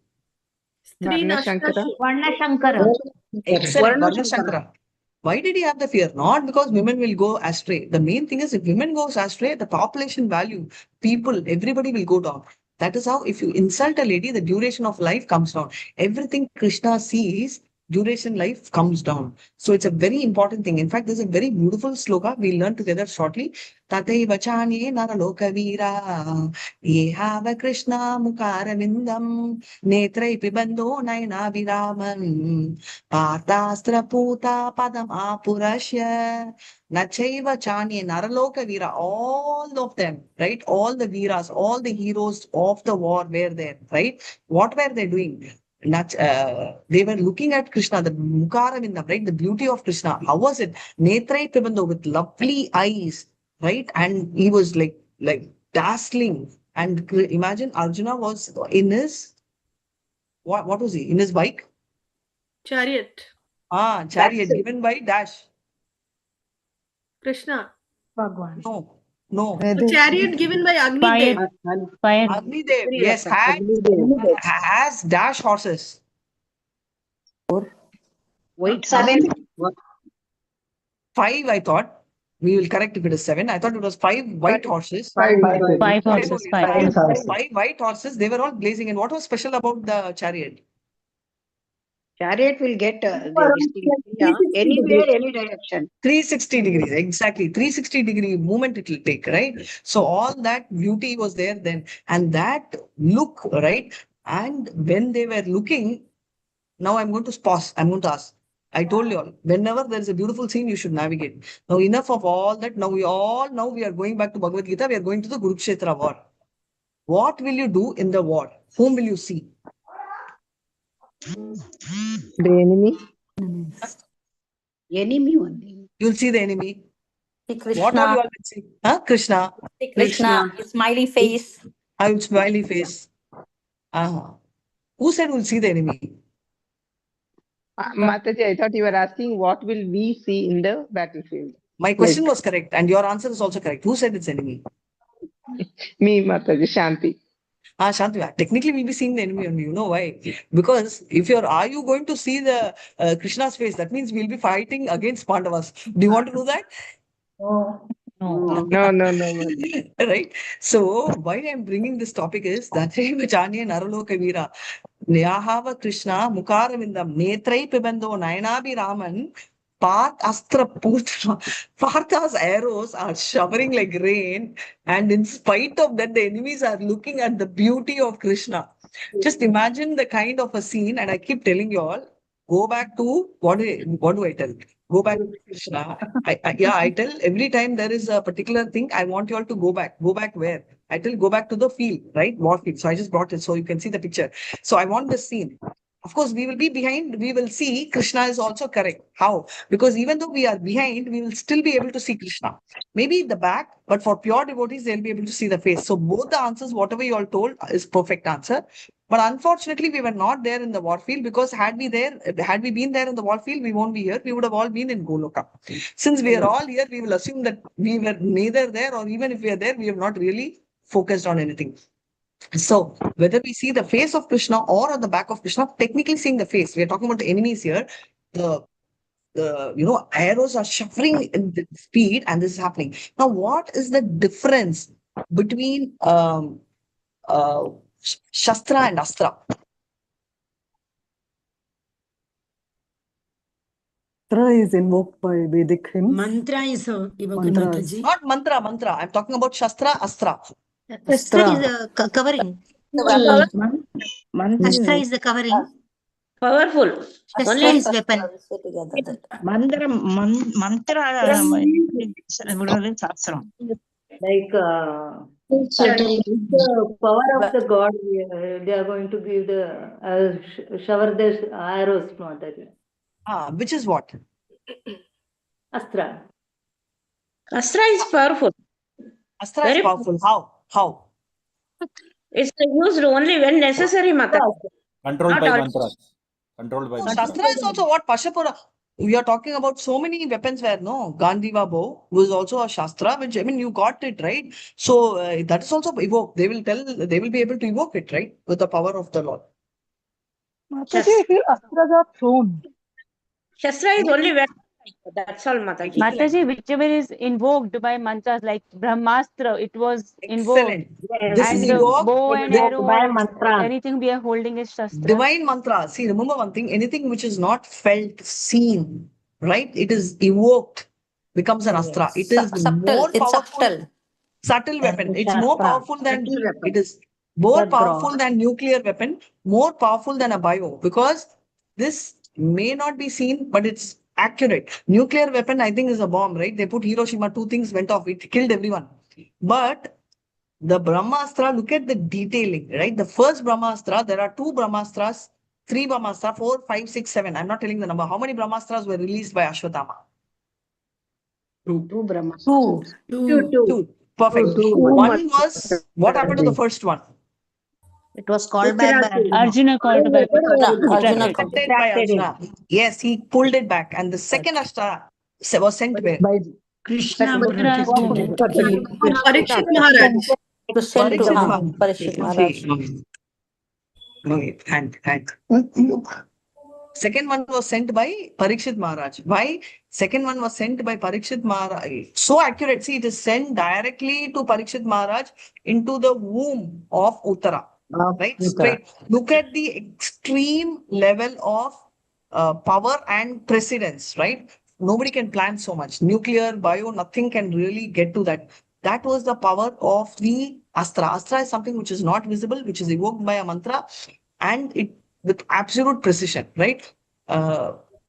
Varna Shankara. Excellent, Varna Shankara. Why did he have the fear? Not because women will go astray. The main thing is if women goes astray, the population value, people, everybody will go down. That is how if you insult a lady, the duration of life comes down. Everything Krishna sees, duration life comes down. So it's a very important thing. In fact, there's a very beautiful sloka we'll learn together shortly. Tataiva chanye naraloka veera yehava Krishna mukaravindam netrai pibando naina viraman Parthastra puta padam apurashya nachaiva chanye naraloka veera. All of them, right? All the veeras, all the heroes of the war were there, right? What were they doing? They were looking at Krishna, the Mukaravindam, right? The beauty of Krishna. How was it? Netrai Pibando with lovely eyes, right? And he was like dazzling. And imagine Arjuna was in his, what was he? In his bike? Chariot. Chariot given by Dash. Krishna. Bhagwan. No. The chariot given by Agni Fire. Agni Dev, yes, has Dash horses. Wait, 7. 5, I thought. We will correct if it is 7. I thought it was 5 white horses. Five. Five horses, five. 5 white horses. They were all blazing. And what was special about the chariot? Chariot will get anywhere, any direction. 360 degrees, exactly. 360-degree movement it will take, right? So all that beauty was there then. And that look, right? And when they were looking, now I'm going to pause. I'm going to ask. I told you all, whenever there is a beautiful scene, you should navigate. Now, enough of all that. Now we are going back to Bhagavad Gita. We are going to the Kurukshetra war. What will you do in the war? Whom will you see? The enemy. Enemy only. You'll see the enemy. Krishna. What are you all will see? Huh? Krishna. Krishna, smiley face. I will smiley face. Who said we'll see the enemy? Mataji, I thought you were asking what will we see in the battlefield? My question was correct, and your answer is also correct. Who said it's enemy? Me, Mataji, Shanti. Shanti, technically we'll be seeing the enemy only. You know why? Because if are you going to see the Krishna's face? That means we'll be fighting against Pandavas. Do you want to know that? No. Right. So why I'm bringing this topic is that Vachani and Naraloka Veera. Nyahava Krishna Mukaravindam Netrai Pibando Nayanabhi Raman Path Astra Putra. Partha's arrows are showering like rain, and in spite of that, the enemies are looking at the beauty of Krishna. Just imagine the kind of a scene, and I keep telling you all, go back to what do I tell? Go back to Krishna. I tell every time there is a particular thing, I want you all to go back. Go back where? I tell go back to the field, right? War field. So I just brought it so you can see the picture. So I want the scene. Of course, we will be behind. We will see Krishna is also correct. How? Because even though we are behind, we will still be able to see Krishna. Maybe the back, but for pure devotees, they'll be able to see the face. So both the answers, whatever you all told, is perfect answer. But unfortunately, we were not there in the war field because had we been there in the war field, we won't be here. We would have all been in Goloka. Since we are all here, we will assume that we were neither there, or even if we are there, we have not really focused on anything. So whether we see the face of Krishna or on the back of Krishna, technically seeing the face, we are talking about the enemies here. The arrows are shuffling in the speed, and this is happening. Now, what is the difference between Shastra and Astra? Mantra is invoked by Vedic hymns. Mantra is evoked, Mataji. Not mantra. I'm talking about Shastra, Astra. Astra is a covering. Astra is the covering. Powerful. Shastra is weapon. Mantra. Like the power of the god, they are going to give the shower the arrows, Mataji. Which is what? Astra. Astra is powerful. Astra is powerful. How? It's used only when necessary, Mataji. Controlled by mantras. Shastra is also what? Pashapura. We are talking about so many weapons where Gandiva bow was also a Shastra, which you got it, right? So that is also evoked. They will be able to evoke it, right? With the power of the Lord. Mataji, I feel Astras are thrown. Shastra is only when that's all, Mataji. Mataji, whichever is invoked by mantras like Brahmastra, it was invoked. This And is the invoked bow and arrow, by mantra. anything we are holding is Shastra. Divine mantra. See, remember one thing, anything which is not felt, seen, right? It is evoked, becomes an astra. It is more powerful. Subtle weapon. It's more powerful than, it is more powerful than nuclear weapon, more powerful than a bio, because this may not be seen, but it's accurate. Nuclear weapon, I think, is a bomb, right? They put Hiroshima, 2 things went off. It killed everyone. But the Brahmastra, look at the detailing, right? The first Brahmastra, there are 2 Brahmastras, 3 Brahmastra, 4, 5, 6, 7. I'm not telling the number. How many Brahmastras were released by Ashwatthama? 2 Brahmastras. 2. Perfect. One was, what happened to the first one? It was called back by Arjuna called back. Arjuna. Yes, he pulled it back. And the second Astra was sent where? By Krishna. Parikshit Maharaj. To send to Parikshit Maharaj. And Second one was sent by Parikshit Maharaj. Why? Second one was sent by Parikshit Maharaj. So accurate. See, it is sent directly to Parikshit Maharaj into the womb of Uttara. Right? Straight. Look at the extreme level of power and precedence, right? Nobody can plan so much. Nuclear, bio, nothing can really get to that. That was the power of the Astra. Astra is something which is not visible, which is evoked by a mantra, and it with absolute precision, right?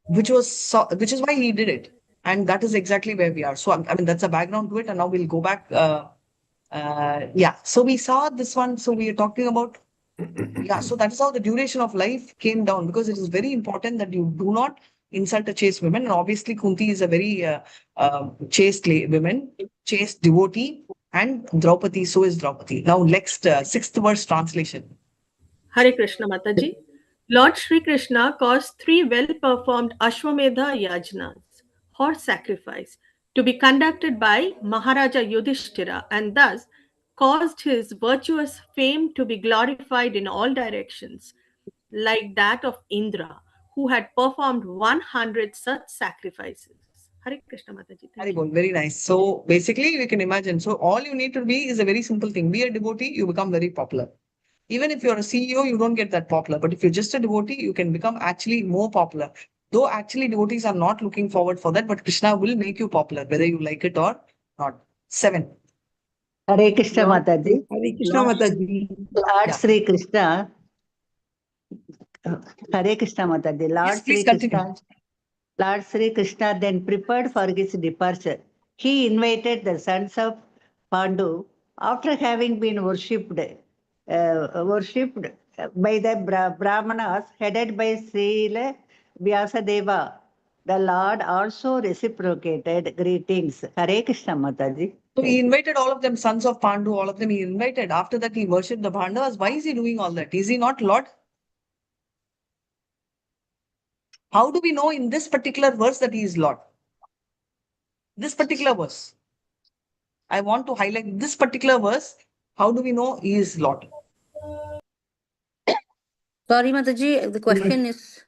Which is why he did it, and that is exactly where we are. So I mean that's a background to it, and now we'll go back. Yeah. So we saw this one. So we are talking about. Yeah. So that is how the duration of life came down, because it is very important that you do not insult a chaste woman. And obviously, Kunti is a very chaste woman, chaste devotee, and Draupadi. So is Draupadi. Now, next sixth verse translation. Hare Krishna Mataji. Lord Sri Krishna caused 3 well-performed Ashwamedha yajnas, horse sacrifice, to be conducted by Maharaja Yudhishthira, and thus caused his virtuous fame to be glorified in all directions, like that of Indra, who had performed 100 such sacrifices. Hare Krishna Mataji. Very good, very nice. So basically, you can imagine. So all you need to be is a very simple thing. Be a devotee, you become very popular. Even if you're a CEO, you don't get that popular. But if you're just a devotee, you can become actually more popular. Though actually devotees are not looking forward for that, but Krishna will make you popular, whether you like it or not. 7. Hare Krishna Mataji. Hare Krishna Mataji. Lord Sri Krishna. Hare Krishna Mataji. Lord Sri Krishna then prepared for his departure. He invited the sons of Pandu after having been worshipped by the Brahmanas headed by Srila Vyasadeva. The Lord also reciprocated greetings. Hare Krishna Mataji. So he invited all of them, sons of Pandu, all of them he invited. After that, he worshipped the Pandavas. Why is he doing all that? Is he not Lord? How do we know in this particular verse that he is Lord? This particular verse. I want to highlight this particular verse. How do we know he is Lord? Sorry, Mataji, the question is...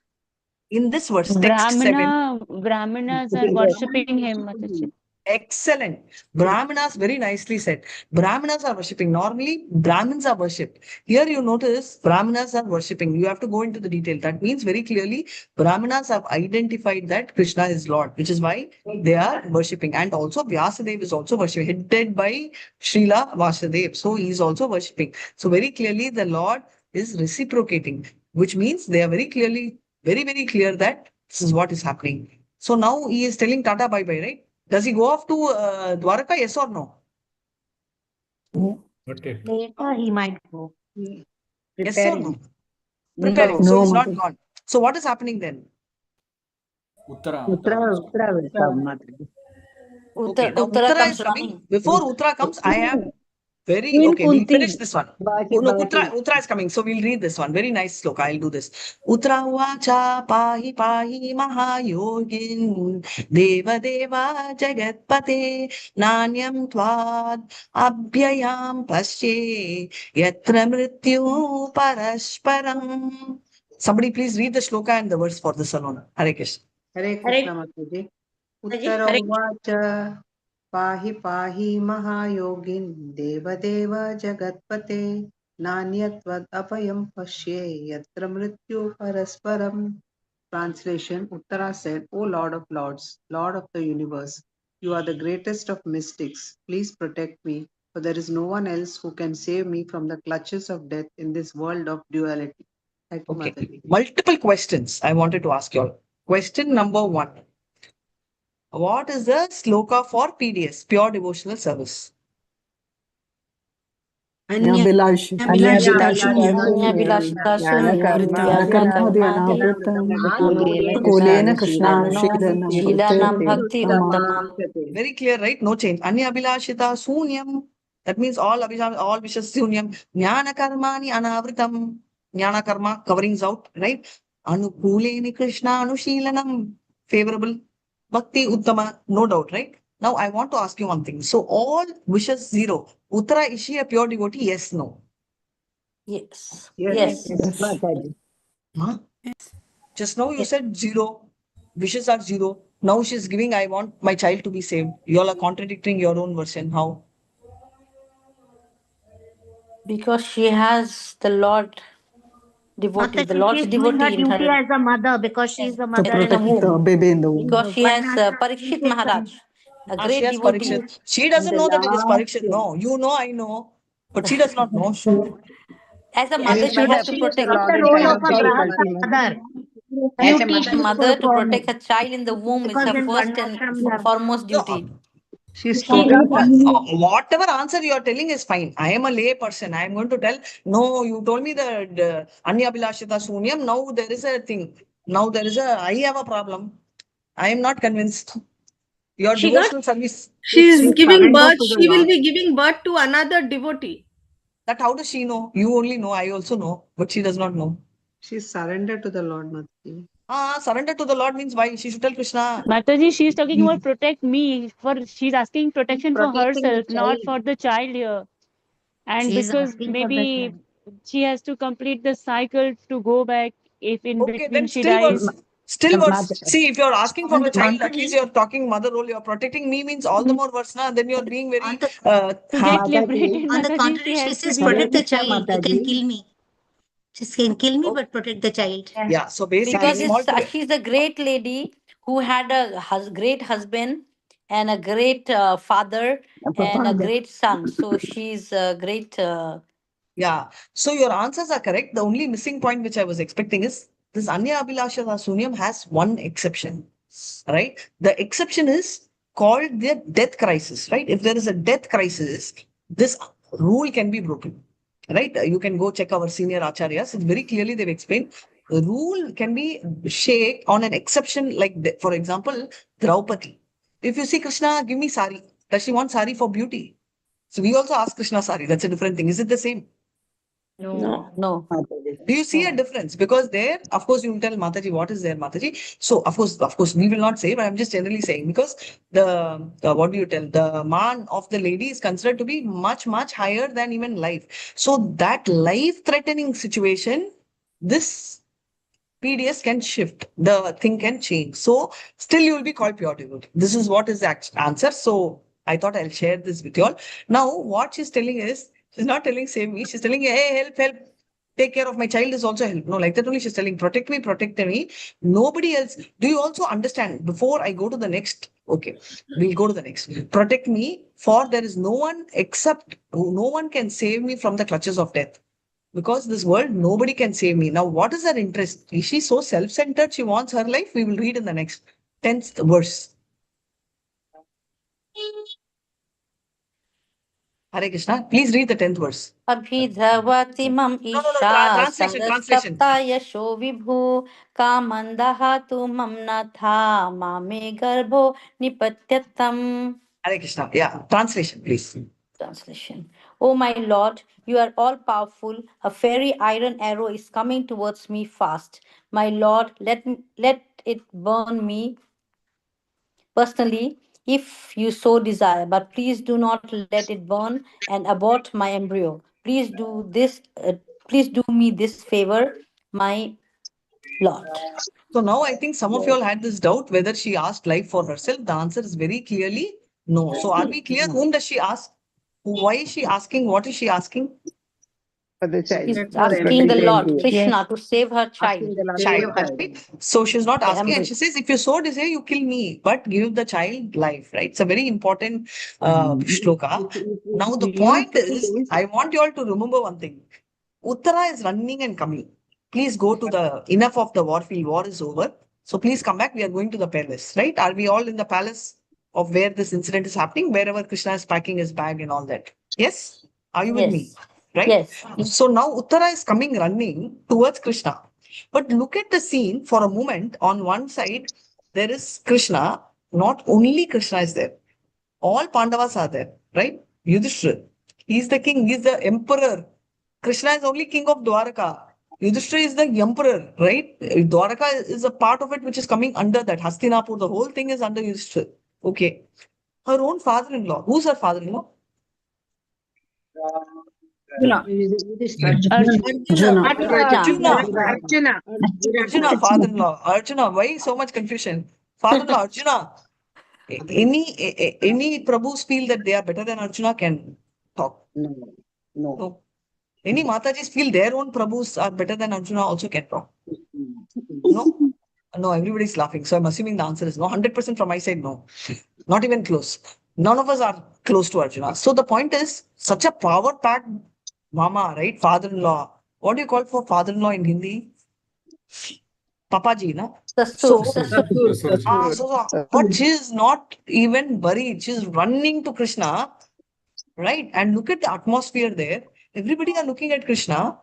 In this verse, text 7. Brahmanas are worshipping him, Mataji. Excellent. Brahmanas, very nicely said. Brahmanas are worshipping. Normally, Brahmins are worshipped. Here you notice Brahmanas are worshipping. You have to go into the detail. That means very clearly Brahmanas have identified that Krishna is Lord, which is why they are worshipping. And also Vyasadeva is also worshipping, headed by Srila Vyasadeva. So he is also worshipping. So very clearly the Lord is reciprocating, which means they are very clearly, very, very clear that this is what is happening. So now he is telling Tata bye-bye, right? Does he go off to Dwaraka, yes or no? Later he might go. Yes or no? Preparing. So he's not gone. So what is happening then? Uttara will come, Mataji. Okay, now Uttara Uttara is coming. Before Uttara comes, I am very okay. We'll finish this one. No, Uttara is coming. So we'll read this one. Very nice sloka. I'll do this. Uttara vacha pahi pahi mahayogin deva deva jagatpate nanyam tvad abhyayam pasche yatra mrityu parasparam. Somebody please read the shloka and the verse for this alone. Hare Krishna. Hare Krishna Mataji. Uttara vacha pahi pahi mahayogin deva deva jagatpate nanyatvad apayam pasye yatra mrityu parasparam. Translation. Uttara said, O Lord of Lords, Lord of the universe, you are the greatest of mystics. Please protect me, for there is no one else who can save me from the clutches of death in this world of duality. Okay. Multiple questions I wanted to ask you all. Question number 1. What is the sloka for PDS, Pure Devotional Service? Very clear, right? No change. Anya Abhilashita Sunyam. That means all wishes Sunyam. Jnana Karmani Anavritam. Jnana Karma coverings out, right? Anukuleni Krishna Anushilanam. Favorable. Bhakti Uttama, no doubt, right? Now I want to ask you one thing. So all wishes 0. Uttara, is she a pure devotee? Yes, no. Yes. Yes. Huh? Just now you said 0. Wishes are 0. Now she's giving, I want my child to be saved. You all are contradicting your own version. How? Because she has the Lord devotee, the Lord's She is doing her devotee in duty her as a mother because she is a To mother in a protect the womb. baby in the womb. because she has Parikshit Maharaj, a She great has devotee. Parikshit. She In doesn't the know that it is last, Parikshit. No, you know, I know. But she does not know. As a as mother, a she mother, has to she has to protect. look The at the role child of of a child. mother. As a Duty A mother, to mother to perform protect her child in the womb is because her in first and Varnashram we have foremost duty. She's No, taking whatever answer you are telling is fine. I am a lay person. I am going to tell, no, you told me the Anya Bilashita Sunyam. Now there is a thing. Now I have a problem. I am not convinced. Your She got, devotional service. she is giving surrendered birth, to the she will Lord. be giving birth to another devotee. That how does she know? You only know. I also know. But she does not know. She's surrendered to the Lord, Mataji. Surrender to the Lord means why? She should tell Krishna. Mataji, she's talking about protect me. She's asking protection for protecting the herself, not child. for the child here. And She is because asking for the maybe child. she has to complete the cycle to go back if in Okay, between then she still dies. worse. Still The worse. mother. See, if you're asking for On the the child, at contrary, least you're talking mother role. You're protecting me means all the more worse. Na? Then you're being very. on the To get Mataji, liberated, on the Mataji, she contrary, she has to says be. Hare protect the Krishna child. You can Mataji. kill me. Just can kill me, Oh, but protect the child. yeah. So basically, Because Can small. she's a great lady who had a great husband and a great father and a great son. So she's a great. Yeah. So your answers are correct. The only missing point which I was expecting is this Anya Abhilasha Sunyam has one exception, right? The exception is called the death crisis, right? If there is a death crisis, this rule can be broken, right? You can go check our senior acharyas. It's very clearly they've explained. The rule can be shaped on an exception, like, for example, Draupadi. If you see Krishna, give me sari. Does she want sari for beauty? So we also ask Krishna sari. That's a different thing. Is it the same? No. Do you see a difference? Because there, of course, you will tell Mataji, what is there, Mataji? So, of course, we will not say, but I'm just generally saying because what do you tell? The man of the lady is considered to be much, much higher than even life. So that life-threatening situation, this PDS can shift. The thing can change. So still you will be called pure devotee. This is what is the answer. So I thought I'll share this with you all. Now, what she's telling is, she's not telling save me. She's telling, hey, help. Take care of my child is also help. No, like that only she's telling, protect me. Nobody else. Do you also understand? Before I go to the next, okay, we'll go to the next. Protect me, for there is no one except, no one can save me from the clutches of death. Because this world, nobody can save me. Now, what is her interest? Is she so self-centered? She wants her life? We will read in the next 10th verse. Hare Krishna. Please read the 10th verse. Abhidhavati mam isha Translation. sangaspapta yasho vibhu kamandahatu mam natha mame garbho nipatyatam. Hare Krishna. Yeah. Translation, please. Translation. Oh my Lord, you are all powerful. A fairy iron arrow is coming towards me fast. My Lord, let it burn me personally if you so desire, but please do not let it burn and abort my embryo. Please do this. Please do me this favor, my Lord. So now I think some of you all had this doubt whether she asked life for herself. The answer is very clearly no. So are we clear? Whom does she ask? Why is she asking? What is she asking? For the child. She's for asking the Lord embryo. Krishna to save her child. Asking the Lord Child. to save her. Right? So she's not The asking, and embryo. she says, if you so desire, you kill me, but give the child life. Right? It's a very important shloka. Now the point is, I want you all to remember one thing. Uttara is running and coming. Please go to the enough of the war field. War is over. So please come back. We are going to the palace. Right? Are we all in the palace of where this incident is happening? Wherever Krishna is packing his bag and all that. Yes? Are you with me? Yes. Right? Yes. So now Uttara is coming running towards Krishna. But look at the scene for a moment. On one side, there is Krishna. Not only Krishna is there. All Pandavas are there. Right? Yudhishthira. He's the king. He's the emperor. Krishna is only king of Dwaraka. Yudhishthira is the emperor, right? Dwaraka is a part of it which is coming under that. Hastinapur, the whole thing is under Yudhishthira. Okay. Her own father-in-law. Who's her father-in-law? Arjuna, father-in-law. Arjuna, why so much confusion? Father-in-law, Arjuna. Any Prabhus feel that they are better than Arjuna can talk. No. Any Matajis feel their own Prabhus are better than Arjuna also can talk. No. No, everybody's laughing. So I'm assuming the answer is no. 100% from my side, no. Not even close. None of us are close to Arjuna. So the point is, such a power-packed mama, right? Father-in-law. What do you call for father-in-law in Hindi? Papaji, na? But she's not even worried. She's running to Krishna, right? And look at the atmosphere there. Everybody are looking at Krishna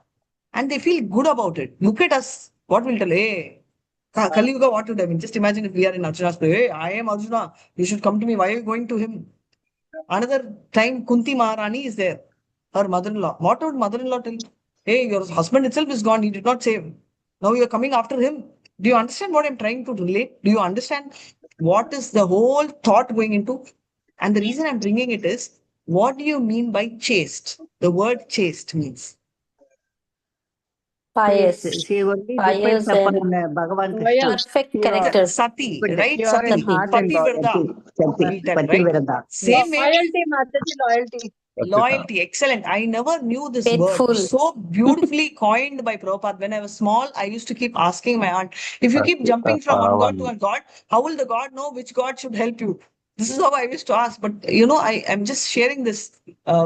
and they feel good about it. Look at us. What will tell? Hey, Kali Yuga, what would I mean? Just imagine if we are in Arjuna's place. Hey, I am Arjuna. You should come to me. Why are you going to him? Another time, Kunti Maharani is there. Her mother-in-law. What would mother-in-law tell? Hey, your husband itself is gone. He did not save. Now you are coming after him. Do you understand what I'm trying to relate? Do you understand what is the whole thought going into? And the reason I'm bringing it is, what do you mean by chaste? The word chaste means Pious. She only Pious depends upon and Bhagavan Krishna. perfect character. Sati, right? Pure Sati. in heart and Pativrata. loyalty. We tell, right? Pativrata. Same way. Loyalty, Mataji, loyalty. Loyalty, excellent. I never knew this Faithful. word. So beautifully coined by Prabhupada. When I was small, I used to keep asking my aunt, if you keep jumping from one god to one god, how will the god know which god should help you? This is how I used to ask. But I am just sharing this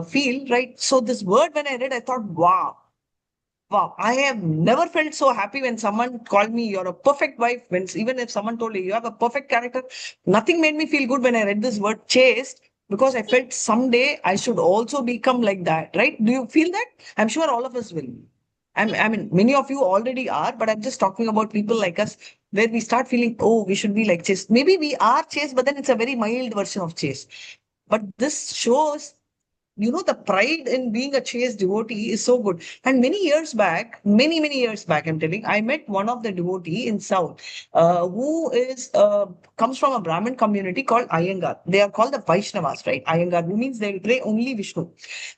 feel, right? So this word, when I read, I thought, wow. Wow, I have never felt so happy when someone called me, you're a perfect wife. Even if someone told me you have a perfect character, nothing made me feel good when I read this word chaste, because I felt someday I should also become like that, right? Do you feel that? I'm sure all of us will. I mean, many of you already are, but I'm just talking about people like us where we start feeling, oh, we should be like chaste. Maybe we are chaste, but then it's a very mild version of chaste. But this shows the pride in being a chaste devotee is so good. And many years back, many years back, I'm telling, I met one of the devotee in South who comes from a Brahmin community called Iyengar. They are called the Vaishnavas, right? Iyengar, who means they pray only Vishnu.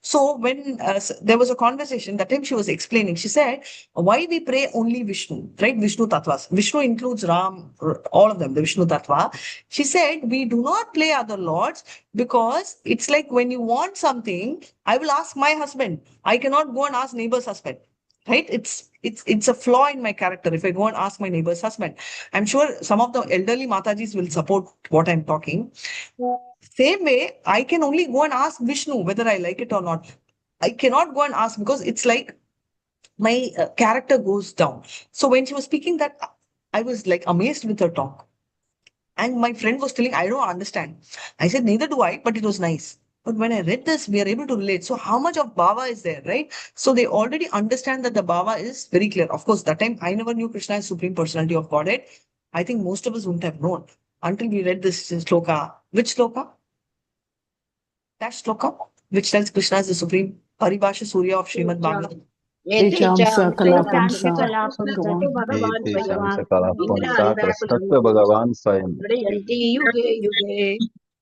So when there was a conversation, that time she was explaining, she said, why we pray only Vishnu, right? Vishnu Tattvas. Vishnu includes Ram, all of them, the Vishnu Tattva. She said, we do not play other lords because it's like when you want something, I will ask my husband. I cannot go and ask neighbor's husband, right? It's a flaw in my character if I go and ask my neighbor's husband. I'm sure some of the elderly Matajis will support what I'm talking. Same way, I can only go and ask Vishnu whether I like it or not. I cannot go and ask because it's like my character goes down. So when she was speaking that, I was like amazed with her talk. And my friend was telling, I don't understand. I said, neither do I, but it was nice. But when I read this, we are able to relate. So how much of Bhava is there, right? So they already understand that the Bhava is very clear. Of course, that time I never knew Krishna as Supreme Personality of Godhead. I think most of us wouldn't have known until we read this sloka. Which sloka? That sloka, which tells Krishna is the Supreme Paribhasha Surya of Srimad Bhagavatam.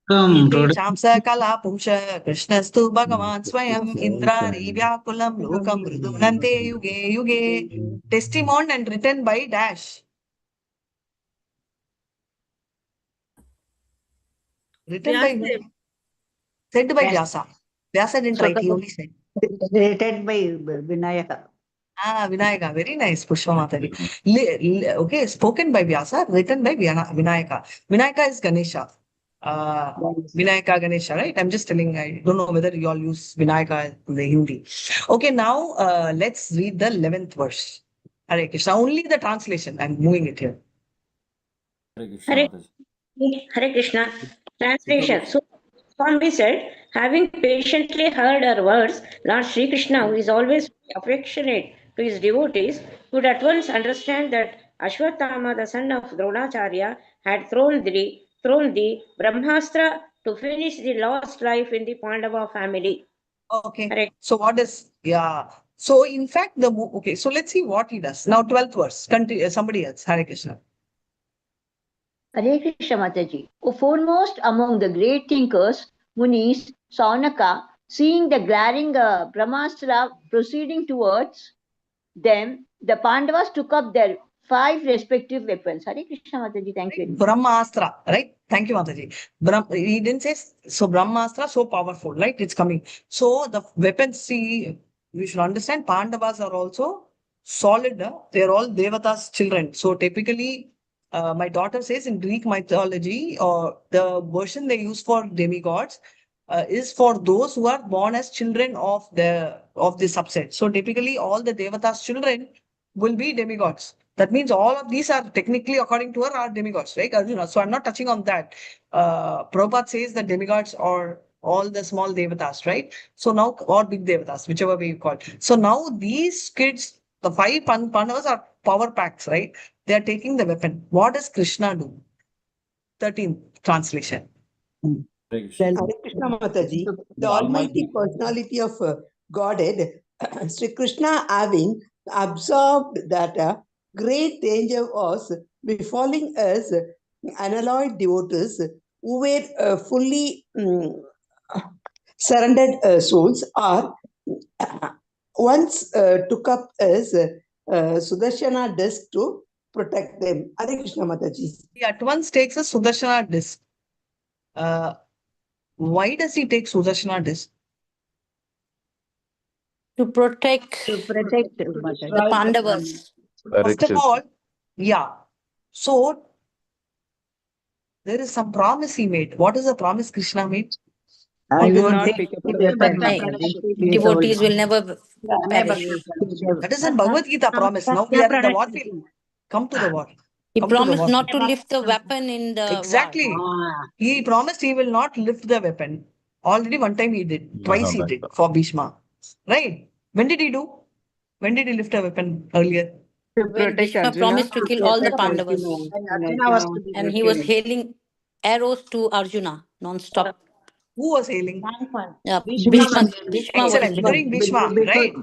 Kala Pumsha Krishnastu Bhagavan Swayam Indrari Vyakulam Lokam Mridunante Yuge Yuge. Testimony and written by Dash. Written by whom? Said by Vyasa. Vyasa didn't write, he only said. Written by Vinayaka. Vinayaka. Very nice, Pushpa Mataji. Okay, spoken by Vyasa, written by Vinayaka. Vinayaka is Ganesha. Vinayaka Ganesha, right? I'm just telling, I don't know whether you all use Vinayaka in the Hindi. Okay, now let's read the 11th verse. Hare Krishna. Only the translation. I'm moving it here. Hare Krishna. Translation. So Swami said, having patiently heard our words, Lord Sri Krishna, who is always affectionate to his devotees, could at once understand that Ashwatthama, the son of Dronacharya, had thrown the Brahmastra to finish the lost life in the Pandava family. Okay. So what is, So in fact, so let's see what he does. Now 12th verse. Continue, somebody else. Hare Krishna. Hare Krishna Mataji. Foremost among the great thinkers, Munis, Saunaka, Seeing the glaring Brahmastra proceeding towards them, the Pandavas took up their 5 respective weapons. Hare Krishna Mataji, thank you. Brahmastra, right? Thank you, Mataji. He didn't say, so Brahmastra, so powerful, right? It's coming. So the weapons, see, we should understand Pandavas are also solid. They're all Devatas children. So typically, my daughter says in Greek mythology, the version they use for demigods is for those who are born as children of the subset. So typically, all the Devatas children will be demigods. That means all of these are technically, according to her, are demigods, right, Arjuna? So I'm not touching on that. Prabhupada says that demigods are all the small devatas, right? So now, or big devatas, whichever way you call it. So now these kids, the 5 Pandavas are power packs, right? They are taking the weapon. What does Krishna do? 13th translation. Hare Krishna Mataji, the almighty personality of Godhead, Sri Krishna, having observed that a great danger was befalling us unalloyed devotees who were fully surrendered souls, or once took up as Sudarshana disc to protect them. Hare Krishna Mataji. He at once takes a Sudarshana disc. Why does he take Sudarshana disc? To protect the Pandavas. First of all, yeah. So there is some promise he made. What is the promise Krishna made? Devotees will never perish. That is in Bhagavad Gita promise. Now we are in the war field. Come to the war. He promised not to lift the weapon in the Exactly. war. He promised he will not lift the weapon. Already one time he did. Twice he did for Bhishma. Right? When did he do? When did he lift a weapon earlier? When Bhishma promised to kill all the Pandavas. And he was hailing arrows to Arjuna non-stop. Who was hailing? Bhishma was Excellent. During Bhishma, right?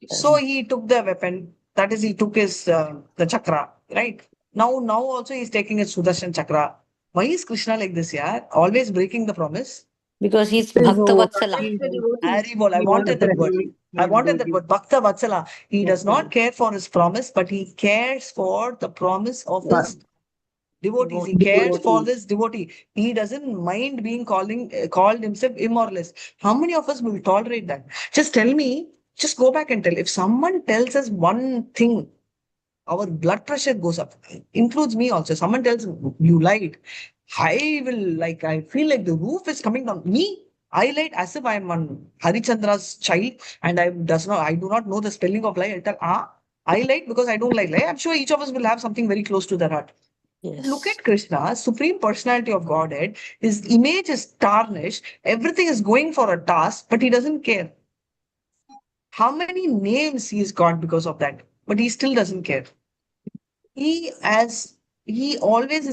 So he took the weapon. That is, he took his the chakra, right? Now also he's taking his Sudarshan chakra. Why is Krishna like this, yeah? Always breaking the promise? Because he's Bhakta Vatsala. Haribol, I wanted that word. I wanted that word. Bhakta Vatsala. He does not care for his promise, but he cares for the promise of his devotees. He cares for this devotee. He doesn't mind being called himself immoralist. How many of us will tolerate that? Just tell me, just go back and tell. If someone tells us one thing, our blood pressure goes up. Includes me also. Someone tells you lied. I feel like the roof is coming down. Me, I lied as if I am on Harichandra's child and I do not know the spelling of lie. I'll tell, I lied because I don't lie. I'm sure each of us will have something very close to their heart. Yes. Look at Krishna, Supreme Personality of Godhead. His image is tarnished. Everything is going for a task, but he doesn't care. How many names he's got because of that? But he still doesn't care. His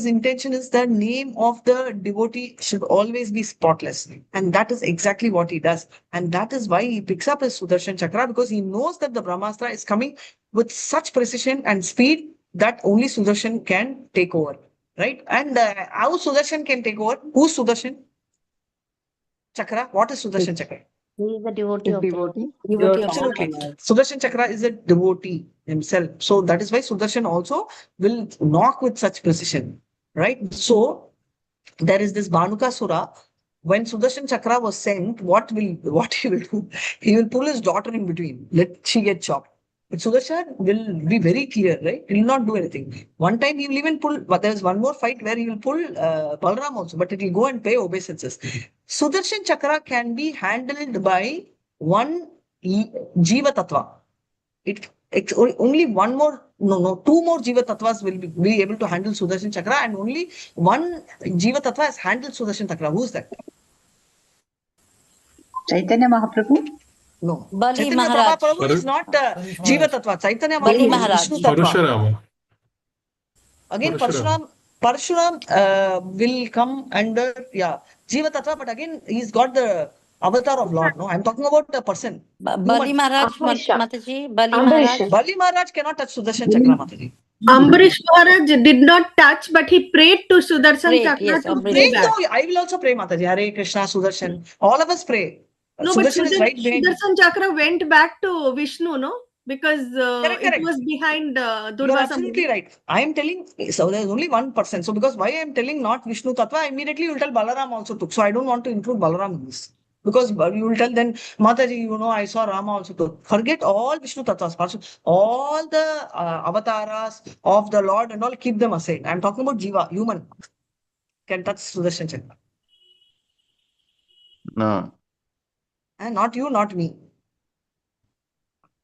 intention is the name of the devotee should always be spotless. And that is exactly what he does. And that is why he picks up his Sudarshan Chakra, because he knows that the Brahmastra is coming with such precision and speed that only Sudarshan can take over. Right? And how Sudarshan can take over? Who's Sudarshan Chakra? What is Sudarshan Chakra? He is a devotee of Absolutely. Sudarshan Chakra is a devotee himself. So that is why Sudarshan also will knock with such precision. Right? So there is this Bhanukasura. When Sudarshan Chakra was sent, what he will do? He will pull his daughter in between. Let she get chopped. But Sudarshan will be very clear, right? He will not do anything. One time he will even pull, but there is one more fight where he will pull Balaram also, but it will go and pay obeisances. Sudarshan Chakra can be handled by one Jiva Tattva. Only two more Jiva Tattvas will be able to handle Sudarshan Chakra, and only one Jiva Tattva has handled Sudarshan Chakra. Who is that? Chaitanya Mahaprabhu? No. Bali Chaitanya Maharaj. Prabhu is not Jiva Tattva. Chaitanya Bali Mahaprabhu is Maharaj. Vishnu Tattva. Parashurama. Again, Parshuram will come under, Jiva Tattva, but again, he's got the avatar of Lord. No, I'm talking about the person. Bali Maharaj, Mataji. Bali Maharaj. Bali Maharaj cannot touch Sudarshan Chakra, Mataji. Ambarish Maharaj did not touch, but he prayed to Sudarshan Chakra. I will also pray, Mataji. Hare Krishna, Sudarshan. All of us pray. No, but Sudarshan is right behind. Sudarshan Chakra went back to Vishnu, no? Because Correct. it was behind You're Durvasa absolutely Muni. right. I am telling, so there's only 1%. So because why I am telling not Vishnu Tattva, immediately you will tell Balaram also took. So I don't want to include Balaram in this. Because you will tell then, Mataji, you know, I saw Rama also took. Forget all Vishnu Tattvas. All the avatars of the Lord and all, keep them aside. I'm talking about Jiva, human, can touch Sudarshan Chakra. No. And not you, not me.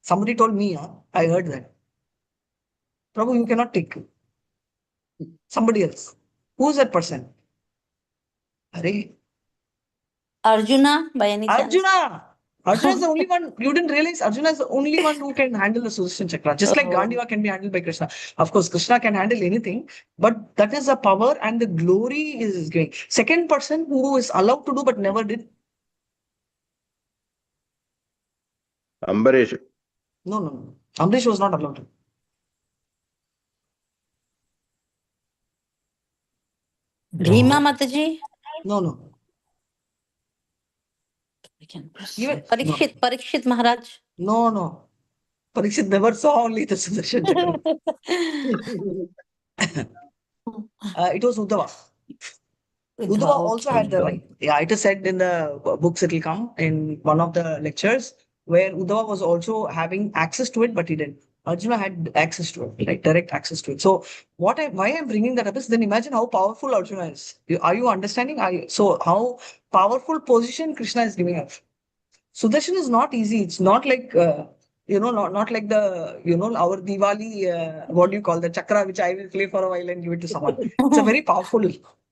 Somebody told me, I heard that. Prabhu, you cannot take. Somebody else. Who's that person? Hare. Arjuna, by any chance? Arjuna is the only one. You didn't realize Arjuna is the only one who can handle the Sudarshan Chakra. Just like Gandiva can be handled by Krishna. Of course, Krishna can handle anything, but that is the power and the glory is going. Second person who is allowed to do but never did. Ambarish. No. Ambarish was not allowed to. Bhima Mataji? No. Even Parikshit Maharaj? No. Parikshit never saw only the Sudarshan Chakra. It was Uddhava. Uddhava also had the right. Yeah, it is said in the books, it will come in one of the lectures where Uddhava was also having access to it, but he didn't. Arjuna had access to it, like direct access to it. So why I'm bringing that up is then imagine how powerful Arjuna is. Are you understanding? So how powerful position Krishna is giving us. Sudarshan is not easy. It's not like, not like the, our Diwali, what do you call the chakra, which I will play for a while and give it to someone. It's a very powerful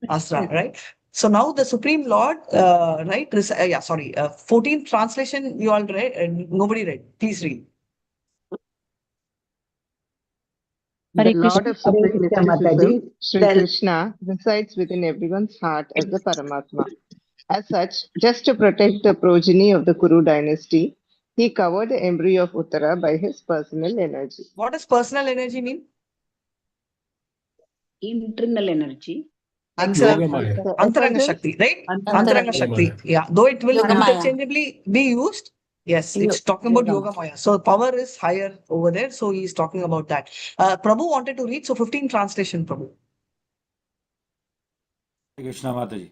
astra, right? So now the Supreme Lord, right? 14th translation you all read, nobody read. Please read. The Lord of Supreme Mysticism, Sri Krishna, resides within everyone's heart as the Paramatma. As such, just to protect the progeny of the Kuru dynasty, he covered the embryo of Uttara by his personal energy. What does personal energy mean? Internal energy. Antaranga Shakti, right? Antaranga Shakti. Yeah, though it will interchangeably be used. Yes, it's talking about Yoga Maya. So power is higher over there. So he's talking about that. Prabhu wanted to read. So 15 translation, Prabhu. Krishna Mataji.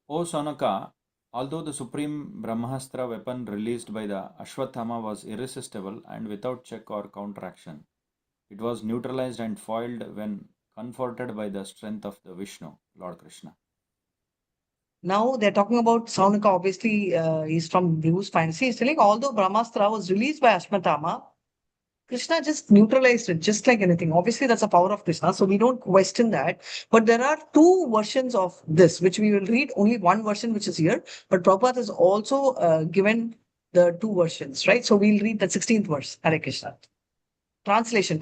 O Sonaka, although the supreme Brahmastra weapon released by the Ashwathama was irresistible and without check or counteraction, it was neutralized and foiled when comforted by the strength of the Vishnu, Lord Krishna. Now they're talking about Saunaka. Obviously, he's from Bruce Fantasy. He's telling although Brahmastra was released by Ashwathama, Krishna just neutralized it, just like anything. Obviously, that's a power of Krishna, so we don't question that. But there are two versions of this, which we will read. Only one version, which is here. But Prabhupada has also given the two versions, right? So we'll read the 16th verse. Hare Krishna. Translation.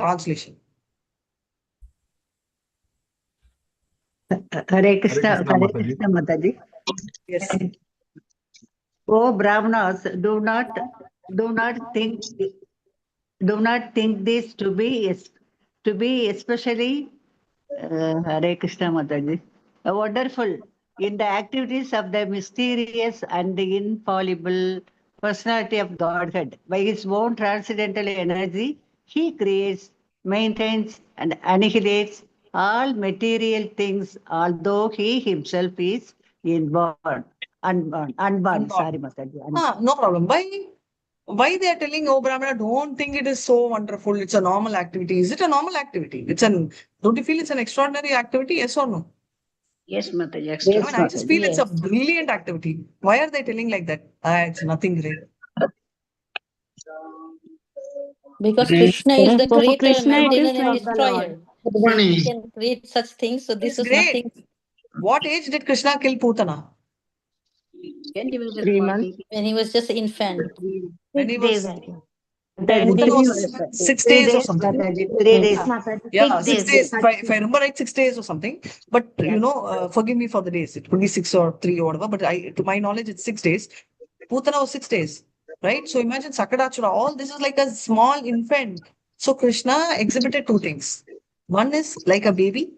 Hare Krishna Mataji. Yes. O Brahmanas, do not think this to be especially Hare Krishna Mataji, wonderful in the activities of the mysterious and the infallible personality of Godhead. By his own transcendental energy, he creates, maintains, and annihilates all material things, although he himself is unborn. Sorry, Mataji. No problem. Why they are telling, oh Brahmana, don't think it is so wonderful. It's a normal activity. Is it a normal activity? Don't you feel it's an extraordinary activity? Yes or no? Yes, Mataji. I just feel it's a brilliant activity. Why are they telling like that? It's nothing great. Because Krishna is the creator, Krishna, it is maintainer, and destroyer. So he can create such things. So this is great. nothing. What age did Krishna kill Putana? When he was just an infant. When he was 6 days or something. 3 days. Yeah, 6 days. If I remember right, 6 days or something. But forgive me for the days. It could be 6 or 3 or whatever. But to my knowledge, it's 6 days. Putana was 6 days, right? So imagine Sakadachura. All this is like a small infant. So Krishna exhibited two things. One is like a baby.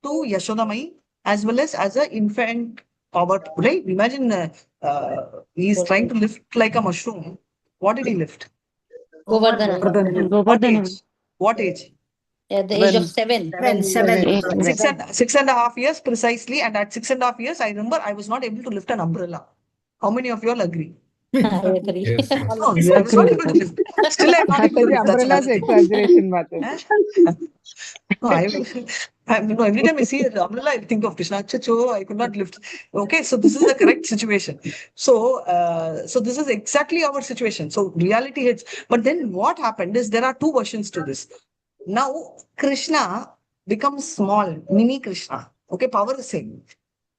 Two, Yashodamai, as well as an infant power, right? Imagine he's trying to lift like a mushroom. What did he lift? Govardhana. What age? What age? At the age of 7. 7. 6.5 years precisely. And at 6.5 years, I remember I was not able to lift an umbrella. How many of you all agree? I agree. Yes. No, I was not able to lift. Still, I'm not able to lift. That's Umbrella's another thing. exaggeration, Mataji. No, no, every time I see the umbrella, I think of Krishna. Chacho, I could not lift. Okay, so this is the correct situation. So, so this is exactly our situation. So reality hits. But then what happened is there are two versions to this. Now Krishna becomes small, mini Krishna. Okay, power is same.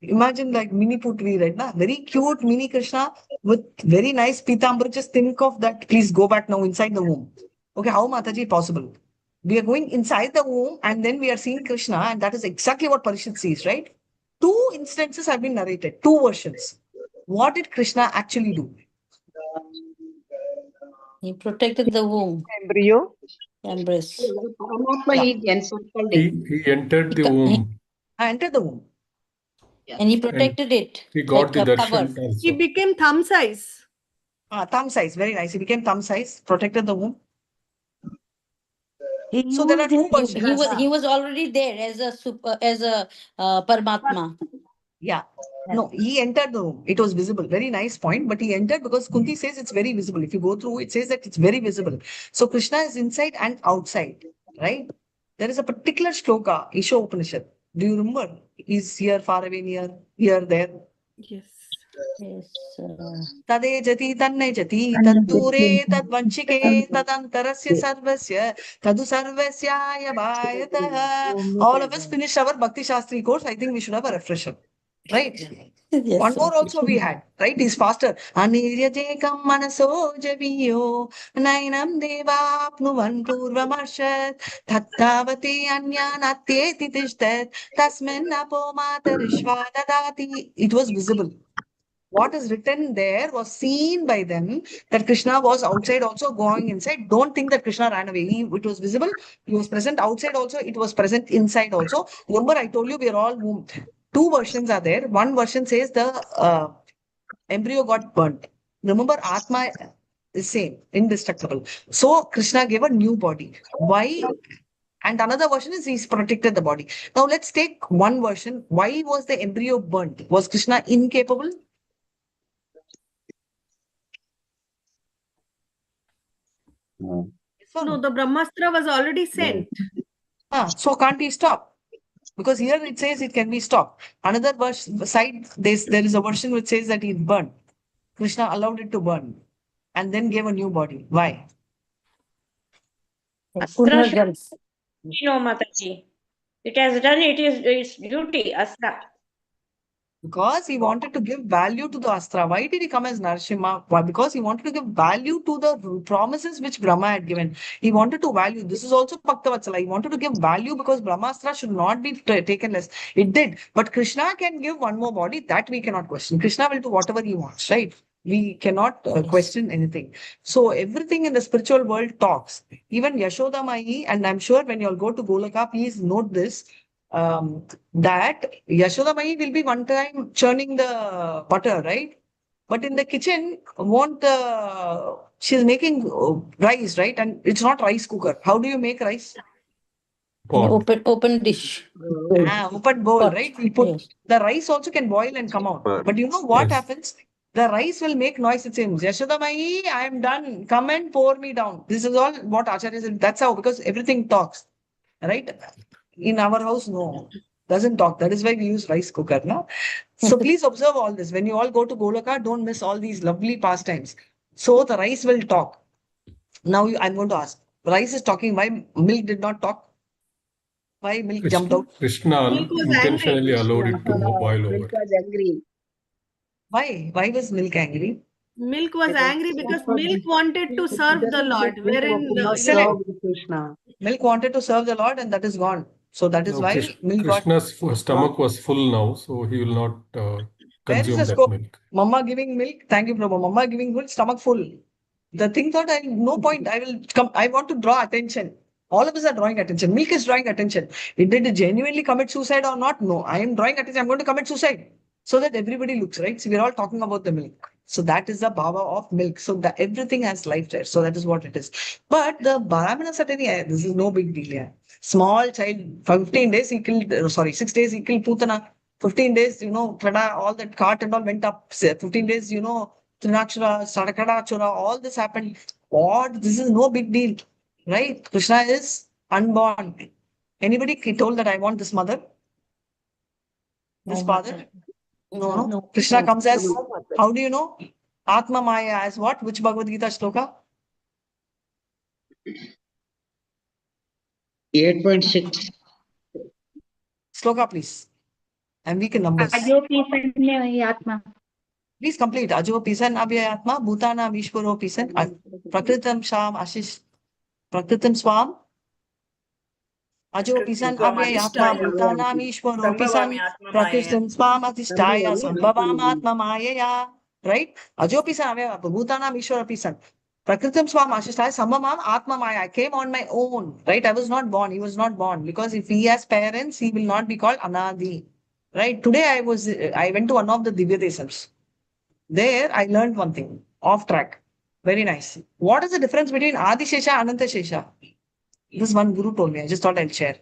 Imagine like mini Putri, right? Na? Very cute mini Krishna with very nice Pitambara. Just think of that. Please go back now inside the womb. Okay, how Mataji possible? We are going inside the womb and then we are seeing Krishna, and that is exactly what Parishit sees, right? Two instances have been narrated, two versions. What did Krishna actually do? He protected the womb. Embryo. Embrace. He encircled it. He entered the womb. I entered the womb. And he protected it. He got like the a cover. darshan also. He became thumb size. Thumb size, very nice. He became thumb size, protected the womb. So there are two versions. He was already there as a Paramatma. Yeah. No, he entered the room. It was visible. Very nice point. But he entered because Kunti says it's very visible. If you go through, it says that it's very visible. So Krishna is inside and outside, right? There is a particular shloka, Isha Upanishad. Do you remember? He's here, far away, near, here, there. Yes. Tade jati tanne jati tadure tadvanchike tadantarasya sarvasya tadu sarvasya bhayatah. All of us finished our Bhakti Shastri course. I think we should have a refresher. Right? Yes, one more also we had, right? He's faster. Aniryajekam manaso javiyo nainam devapnuvan purvamashat tattavati anyanatyeti tishtat tasmin apo matarishva dadati. It was visible. What is written there was seen by them, that Krishna was outside also going inside. Don't think that Krishna ran away. It was visible. He was present outside also. It was present inside also. Remember, I told you we are all womb. Two versions are there. One version says the embryo got burnt. Remember, Atma is same, indestructible. So Krishna gave a new body. Why? And another version is he's protected the body. Now let's take one version. Why was the embryo burnt? Was Krishna incapable? No, the Brahmastra was already sent. So can't he stop? Because here it says it can be stopped. Another side, there is a version which says that it burned. Krishna allowed it to burn and then gave a new body. Why? Astra no, Mataji. It has done its duty, Astra. Because he wanted to give value to the Astra. Why did he come as Narasimha? Why? Because he wanted to give value to the promises which Brahma had given. He wanted to value. This is also Bhaktavatsala. He wanted to give value because Brahmastra should not be taken less. It did. But Krishna can give one more body. That we cannot question. Krishna will do whatever he wants, right? We cannot question anything. So everything in the spiritual world talks. Even Yashoda Mai, and I'm sure when you all go to Golaka, please note this. That Yashoda Mai will be one time churning the butter, right? But in the kitchen, she's making rice, right? And it's not rice cooker. How do you make rice? Open dish. Open bowl, right? We put the rice also can boil and come out. But you know what happens? The rice will make noise. It says, Yashoda Mai, I am done. Come and pour me down. This is all what Acharya said. That's how, because everything talks, right? In our house, no, doesn't talk. That is why we use rice cooker. No? So please observe all this. When you all go to Golaka, don't miss all these lovely pastimes. So the rice will talk. Now I'm going to ask. Rice is talking. Why milk did not talk? Why milk jumped out? Krishna intentionally allowed it to boil over. Milk was angry. Why? Why was milk angry? Milk was angry because milk wanted to serve the Lord. Wherein milk wanted to serve the Lord, and that is gone. So that is why milk Krishna's stomach was full now, so he will not consume that milk. Mama giving milk. Thank you, Prabhu. Mama giving milk, stomach full. The thing thought, no point. I will come. I want to draw attention. All of us are drawing attention. Milk is drawing attention. Did it genuinely commit suicide or not? No. I am drawing attention. I'm going to commit suicide. so that everybody looks, right? So we're all talking about the milk. So that is the bhava of milk. So that everything has life there. So that is what it is. But the Brahmanas are telling, this is no big deal. Yeah. Small child, 15 days he killed, 6 days he killed Putana. 15 days, all that cart and all went up. 15 days, Trinachura, Sarakadachura, all this happened. What? This is no big deal. Right? Krishna is unborn. Anybody told that I want this mother? This father? No. Krishna comes as, how do you know? Atma Maya as what? Which Bhagavad Gita shloka? 8.6. Shloka, please. I'm weak in numbers. Please complete. Ajo pisan abhyayatma, bhutana vishwaro pisan, prakritam sham ashish, prakritam swam. Ajo pisan abhyayatma, bhutana vishwaro pisan, prakritam swam atishtaya sambhavam atma mayaya. Right? Ajo pisan abhyayatma, bhutana vishwaro pisan. Prakritam swam ashishtaya sambhavam atma maya. I came on my own. Right? I was not born. He was not born. Because if he has parents, he will not be called Anadi. Right? Today I went to one of the Divya Desams. There I learned one thing, off track. Very nice. What is the difference between Adi Shesha and Ananta Shesha? This one guru told me. I just thought I'll share.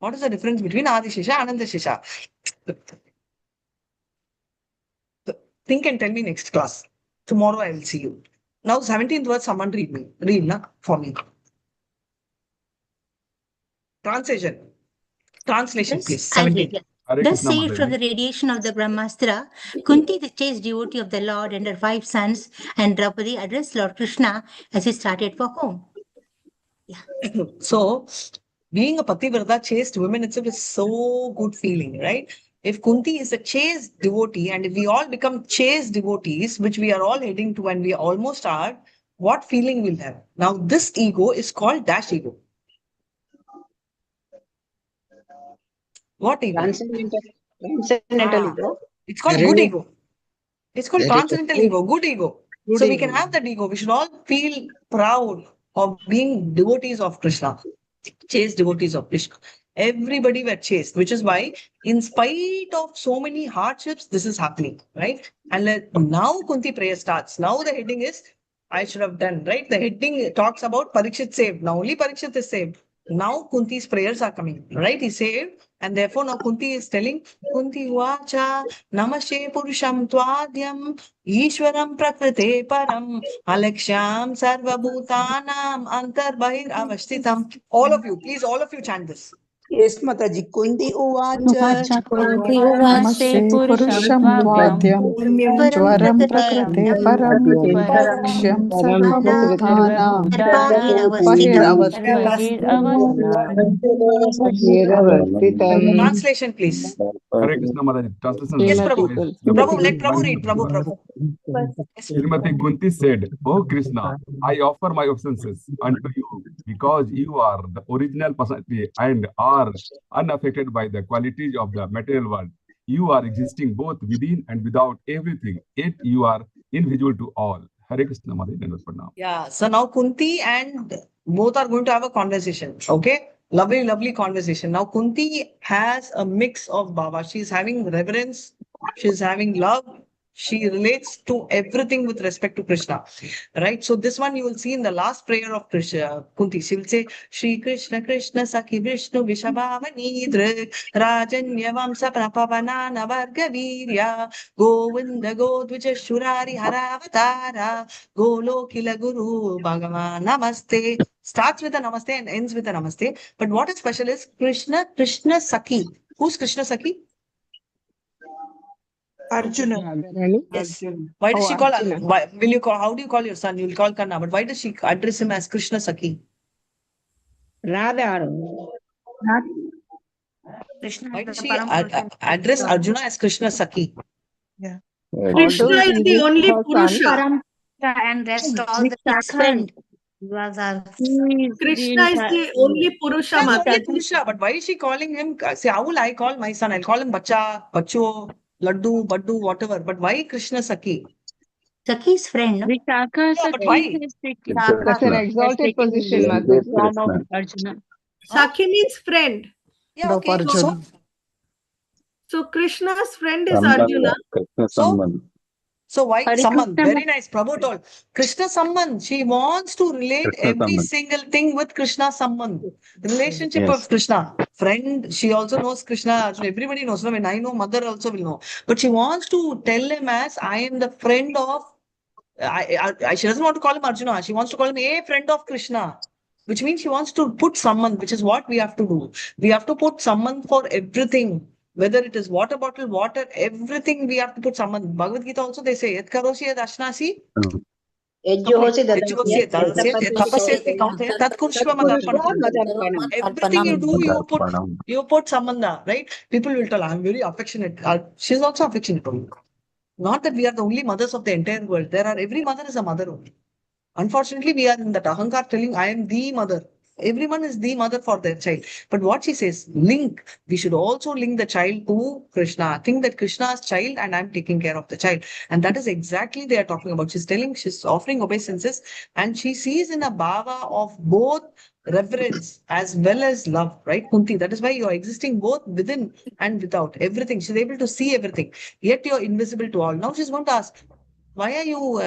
What is the difference between Adi Shesha and Ananta Shesha? Think and tell me next class. Tomorrow I will see you. Now 17th verse, someone read for me. Translation, please. 17. Thus saved from the radiation of the Brahmastra, Kunti, the chaste devotee of the Lord, and her 5 sons, and Draupadi addressed Lord Krishna as he started for home. So, being a Pativrata, chaste woman itself is so good feeling, right? If Kunti is a chaste devotee, and if we all become chaste devotees, which we are all heading to and we almost are, what feeling we'll have? Now, this ego is called dash ego. What ego? Transcendental ego. It's called good ego. It's called transcendental ego, good ego. So we can have that ego. We should all feel proud of being devotees of Krishna, chaste devotees of Krishna. Everybody were chaste, which is why, in spite of so many hardships, this is happening, right? And now Kunti prayer starts. Now the heading is, I should have done, right? The heading talks about Parikshit saved. Now only Parikshit is saved. Now Kunti's prayers are coming, right? He saved, and therefore now Kunti is telling, Kunti vacha namashe purusham tvadyam Ishwaram prakrite param alaksham sarvabhutanam antarbahir avashtitam. All of you, please, all of you chant this. Yes, Mataji. Kunti uvacha. Namaste Purusham Tvadyam Jwaram Prakrite Param Alaksham Sarvabhutanam Translation, please. Hare Krishna Mataji. Translation. Yes, Prabhu. Prabhu, let Prabhu read. Prabhu. Srimati Kunti said, "Oh Krishna, I offer my obeisances unto you because you are the original personality and are unaffected by the qualities of the material world. You are existing both within and without everything, yet you are invisible to all." Hare Krishna Mataji. Yeah, so now Kunti and both are going to have a conversation. Okay, lovely, lovely conversation. Now Kunti has a mix of Baba. She's having reverence, she's having love, she relates to everything with respect to Krishna, right? So this one you will see in the last prayer of Krishna, Kunti. She will say, Shri Krishna Krishna Sakhi Vishnu Vishabhavani Drik Rajanya Vamsa Prapavanana Varga Virya Govinda Godvija Shurari Haravatara Golokila Guru Bhagavan Namaste. Starts with a namaste and ends with a namaste. But what is special is Krishna Sakhi. Who's Krishna Sakhi? Arjuna. Yes. Why does she call? Why will you call? How do you call your son? You will call Kanna. But why does she address him as Krishna Sakhi? Radha. Why does she address Arjuna as Krishna Sakhi? Yeah. Krishna is the only Purusha. And rest all the His friend. Krishna is the only Purusha, Mataji. Purusha, but why is she calling him? Say, how will I call my son? I'll call him Bacha, Bacho, Laddu, Baddu, whatever. But why Krishna Sakhi? Sakhi's friend. Vishaka But why? That's an exalted position, Mataji. Arjuna. Sakhi means friend. Yeah, okay. So Krishna's friend is Arjuna. So why Hare Samman? Krishna Very nice. Prabhu told Krishna Samman. She wants to relate every single thing with Krishna Samman. Relationship of Krishna. Friend, she also knows Krishna. Arjuna. Everybody knows. No, when I know, mother also will know. But she wants to tell him as I am the friend of. She doesn't want to call him Arjuna. She wants to call him a friend of Krishna. Which means she wants to put someone, which is what we have to do. We have to put someone for everything. Whether it is water bottle, water, everything we have to put someone. Bhagavad Gita also they say, Yat karosi yad ashnasi. Yajjosi Yajjosi yad tapasyati kaunte tat kurshva madarpanam. madarpanam. Everything you do, you put sambandha, right? People will tell, I'm very affectionate. She's also affectionate. Not that we are the only mothers of the entire world. Every mother is a mother only. Unfortunately, we are in that ahankar telling, I am the mother. Everyone is the mother for their child. But what she says, link. We should also link the child to Krishna. Think that Krishna is child and I'm taking care of the child. And that is exactly they are talking about. She's offering obeisances and she sees in a bhava of both reverence as well as love, right, Kunti? That is why you are existing both within and without. Everything. She's able to see everything. Yet you're invisible to all. Now she's going to ask, why are you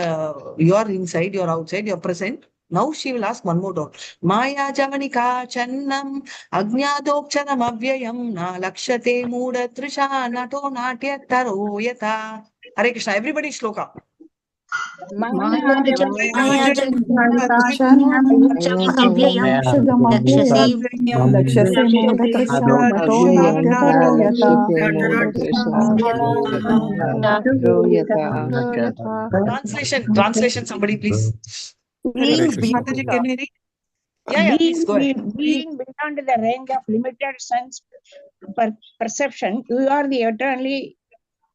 are inside, you're outside, you're present. Now she will ask one more doubt. Maya jamanika channam ajnadokcharam avyayam na lakshate muda trisha nato natya taro yata. Hare Krishna, everybody shloka. लक्ष्यसे मूढतृष्णा नटो नाट्यतरो यथा. Translation, somebody please. Being beyond Mataji, can you read? Yeah, please go ahead. Being beyond the range of limited sense perception, you are the eternally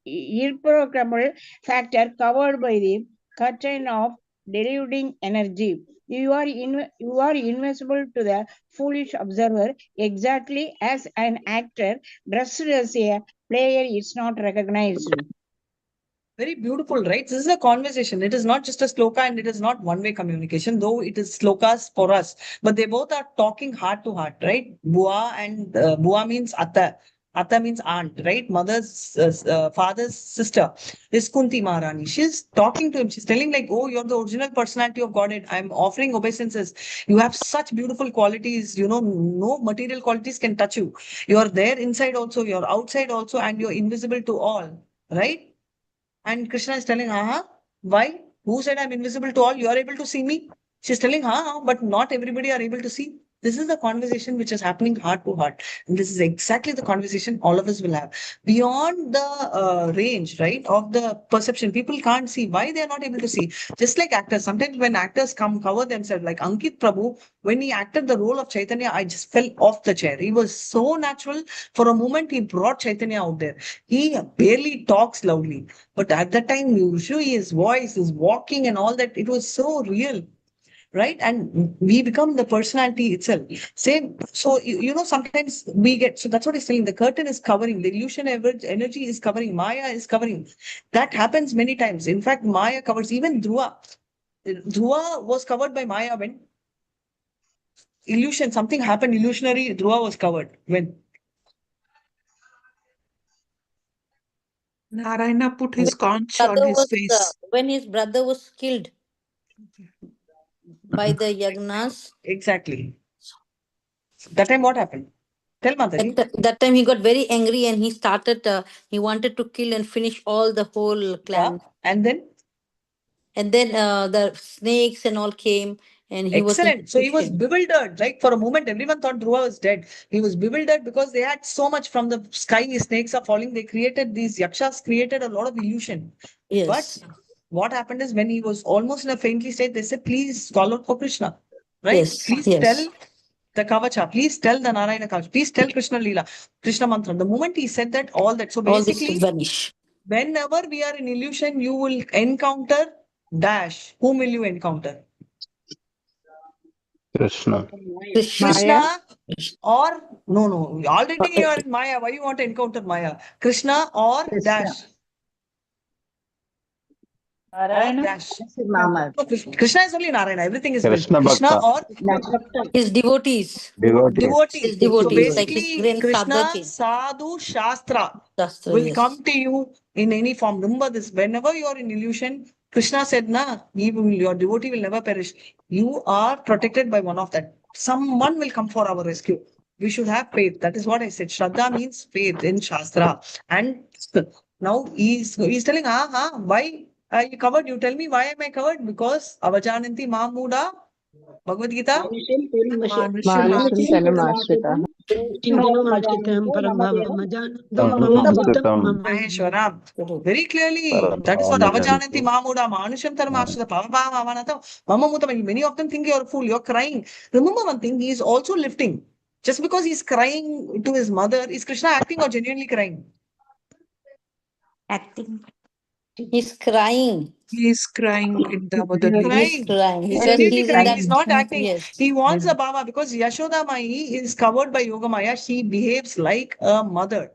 irreproachable factor covered by the curtain of deluding energy. You are invisible to the foolish observer, exactly as an actor dressed as a player is not recognized. Very beautiful, right? This is a conversation. It is not just a sloka and it is not one-way communication, though it is slokas for us. But they both are talking heart to heart, right? Bua and Bua means Atta. Atta means aunt, right? Mother's, father's sister is Kunti Maharani. She's talking to him. She's telling like, oh, you're the original personality of Godhead. I'm offering obeisances. You have such beautiful qualities. No material qualities can touch you. You're there inside also. You're outside also. And you're invisible to all, right? And Krishna is telling, why? Who said I'm invisible to all? You are able to see me. She's telling, but not everybody are able to see. This is the conversation which is happening heart to heart. And this is exactly the conversation all of us will have. Beyond the range, right, of the perception, people can't see. Why they are not able to see? Just like actors. Sometimes when actors come cover themselves, like Ankit Prabhu, when he acted the role of Chaitanya, I just fell off the chair. He was so natural. For a moment, he brought Chaitanya out there. He barely talks loudly. But at that time, usually his voice, his walking and all that, it was so real. Right? And we become the personality itself. Same. So, sometimes we get, so that's what he's saying. The curtain is covering, the illusion energy is covering, Maya is covering. That happens many times. In fact, Maya covers even Dhruva. Dhruva was covered by Maya when illusion, something happened, illusionary, Dhruva was covered. When? Narayana put his conch on his face. When his brother was killed by the Yagnas. Exactly. That time what happened? Tell Mataji. That time he got very angry and he started, he wanted to kill and finish all the whole clan. Yeah. And then? And then the snakes and all came and he was... Excellent. So he was bewildered. Like for a moment, everyone thought Dhruva was dead. He was bewildered because they had so much from the sky. Snakes are falling. They created, these yakshas created a lot of illusion. Yes. But what happened is when he was almost in a faintly state, they said, please call out for Krishna. Right? Yes. Please tell the Kavacha. Please tell the Narayana Kavacha. Please tell Krishna Leela, Krishna Mantra. The moment he said that, all that. So basically, whenever we are in illusion, you will encounter dash. Whom will you encounter? Krishna. Krishna or no. Already you are in Maya. Why you want to encounter Maya? Krishna or dash. Narayana? Dash. Mama. No, Krishna is only Narayana. Everything is Krishna Krishna Bhakta. or His devotees. Devotees. His devotee. So devotees, like his basically, grand Krishna, Sadhaki. Sadhu, Shastra Shastra, will yes. come to you in any form. Remember this, whenever you are in illusion, Krishna said, "Na, your devotee will never perish. You are protected by one of that. Someone will come for our rescue. We should have faith." That is what I said. Shraddha means faith in Shastra. And now he's telling, why are you covered? You tell me, why am I covered? Because Avajananti Mamuda, Bhagavad Gita. Manusham Tanamashritah. Maheshwara. Very clearly, that is what Avajananti Mamuda, Manusham Taramashra, Pavamavanata, Mamamutam. Many of them think you're a fool, you're crying. Remember one thing, he is also lifting. Just because he's crying to his mother, is Krishna acting or genuinely crying? Acting. He's crying. He is crying in Damodar. He's crying. He's Because genuinely he's in crying. that. He's not acting. Yes. He wants a Baba because Yashoda Mai is covered by Yogamaya. She behaves like a mother,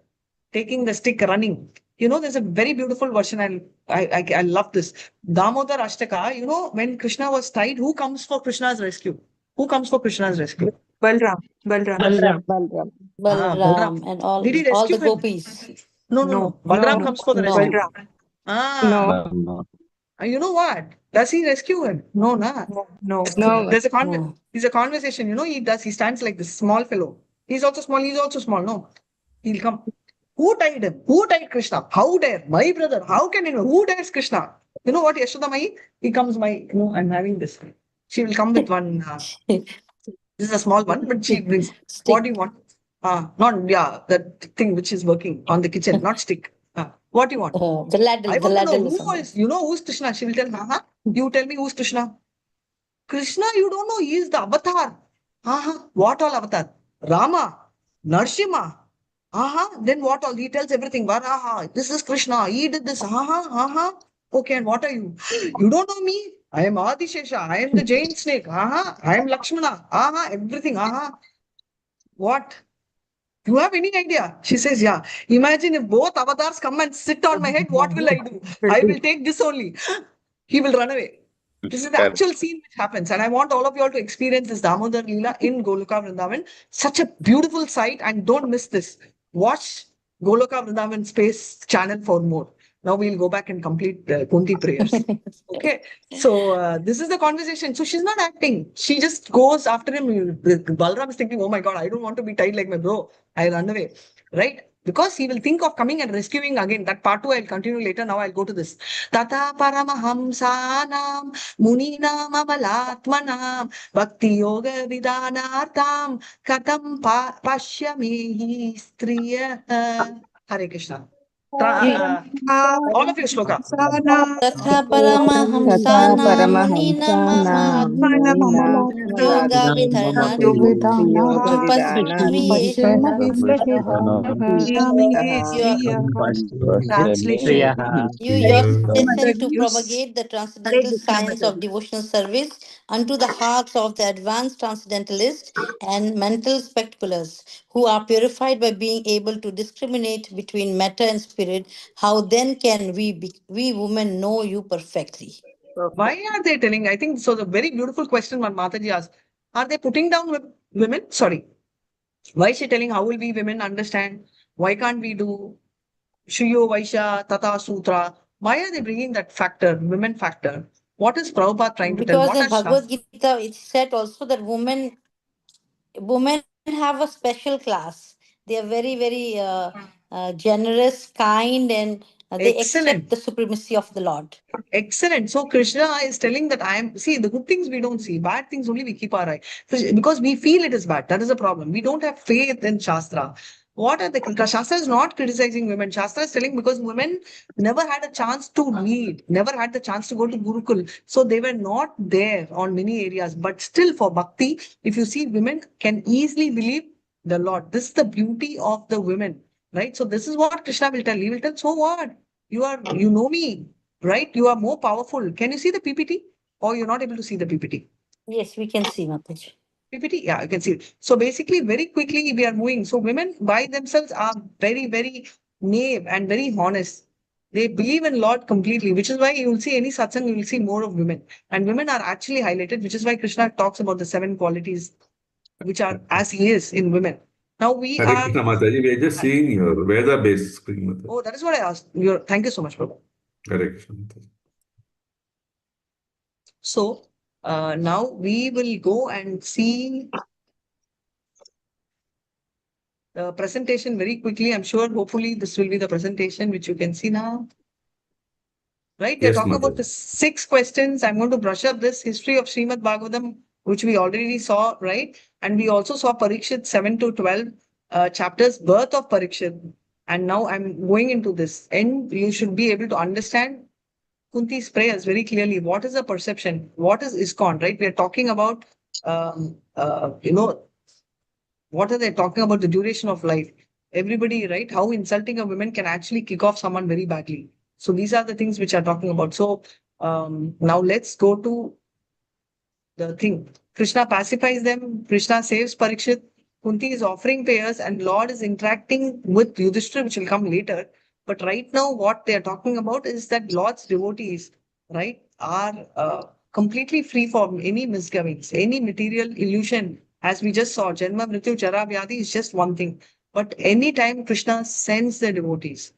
taking the stick, running. You know, there's a very beautiful version, and I love this. Damodar Ashtaka, you know, when Krishna was tied, who comes for Krishna's rescue? Who comes for Krishna's rescue? Balram. Balram and all, Did he all rescue the him? gopis. No. Balram comes for the rescue. Balram. No. You know what? Does he rescue him? No, nah. No. There's a conversation, you know, he stands like this small fellow. He's also small, no. He'll come. Who tied him? Who tied Krishna? How dare? My brother. How can you know? Who dares Krishna? You know what, Yashoda Mai? He comes, I'm having this. She will come with one, this is a small one, but she brings, what do you want? That thing which is working on the kitchen, not stick. What do you want? The ladle. I The want to ladle know is who is, you know who's Krishna? She will tell, you tell me who's Krishna. Krishna, you don't know, he is the avatar. What all avatar? Rama, Narsimha. Then what all? He tells everything. Varaha, this is Krishna, he did this. Okay, and what are you? You don't know me? I am Adishesha, I am the giant snake. I am Lakshmana. Everything. What? You have any idea? She says, yeah. Imagine if both avatars come and sit on my head, what will I do? I will take this only. He will run away. This is the actual scene which happens. And I want all of you all to experience this Damodar Leela in Goloka Vrindavan. Such a beautiful sight, and don't miss this. Watch Goloka Vrindavan Space channel for more. Now we'll go back and complete Kunti prayers. Okay. So this is the conversation. So she's not acting. She just goes after him. Balram is thinking, oh my God, I don't want to be tied like my bro. I'll run away. Right? Because he will think of coming and rescuing again. That part 2 I'll continue later. Now I'll go to this. Tata Paramahamsanam Muninam Amalatmanam Bhakti Yoga Vidanartam Katam Pashyami Striya. Hare Krishna. All of you shloka. Tatha Paramahamsana Munina Mama Yoga Vidhana You descend to propagate the transcendental science of devotional service unto the hearts of the advanced transcendentalists and mental speculars who are purified by being able to discriminate between matter and spirit. How then can we women know you perfectly? Why are they telling? I think so. The very beautiful question one Mataji asked. Are they putting down women? Sorry. Why is she telling how will we women understand? Why can't we do Shuyo Vaishya Tata Sutra? Why are they bringing that factor, women factor? What is Prabhupada trying to tell? Because What in are Bhagavad Gita it's said also that women have a special class. They are very, very generous, kind, and they accept the supremacy of the Lord. Excellent. So Krishna is telling that see, the good things we don't see, bad things only we keep our eye. Because we feel it is bad. That is a problem. We don't have faith in Shastra. What are the Shastra is not criticizing women. Shastra is telling because women never had a chance to read, never had the chance to go to Gurukul. So they were not there on many areas. But still for Bhakti, if you see, women can easily believe the Lord. This is the beauty of the women, right? So this is what Krishna will tell. He will tell, so what? You know me, right? You are more powerful. Can you see the PPT? Or you're not able to see the PPT? Yes, we can see, Mataji. PPT? Yeah, you can see it. So basically, very quickly we are moving. So women by themselves are very, very naive and very honest. They believe in Lord completely, which is why you will see any satsang, you will see more of women. And women are actually highlighted, which is why Krishna talks about the 7 qualities which are as he is in women. Now we Hare are. Krishna Mataji, we are just seeing your Veda-based screen, Mataji. Oh, that is what I asked. Thank you so much, Prabhu. Hare Krishna Mataji. So now we will go and see the presentation very quickly. I'm sure, hopefully, this will be the presentation which you can see now. Right? They're Yes, talking about Mataji. the 6 questions. I'm going to brush up this history of Srimad Bhagavatam, which we already saw, right? And we also saw Parikshit 7 to 12 chapters, birth of Parikshit. And now I'm going into this. And you should be able to understand Kunti's prayers very clearly. What is the perception? What is ISKCON, right? We are talking about, what are they talking about? The duration of life. Everybody, right? How insulting a woman can actually kick off someone very badly. So these are the things which are talking about. So now let's go to the thing. Krishna pacifies them. Krishna saves Parikshit. Kunti is offering prayers and Lord is interacting with Yudhishthira, which will come later. But right now, what they are talking about is that Lord's devotees, right, are completely free from any misgivings, any material illusion. As we just saw, Janma, Mrityu, Jara, Vyadhi is just one thing. But anytime Krishna sends the devotees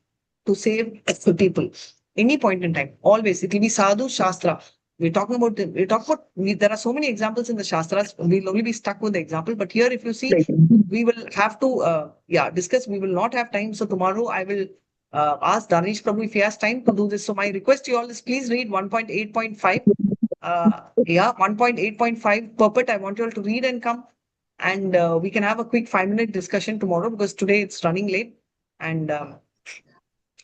to save the people, any point in time, always, it will be sadhu, shastra. There are so many examples in the Shastras. We'll only be stuck with the example. But here, if you see, we will have to, discuss. We will not have time. So tomorrow I will ask Danish Prabhu if he has time to do this. So my request to you all is please read 1.8.5. 1.8.5 Puppet. I want you all to read and come. And we can have a quick 5-minute discussion tomorrow because today it's running late. And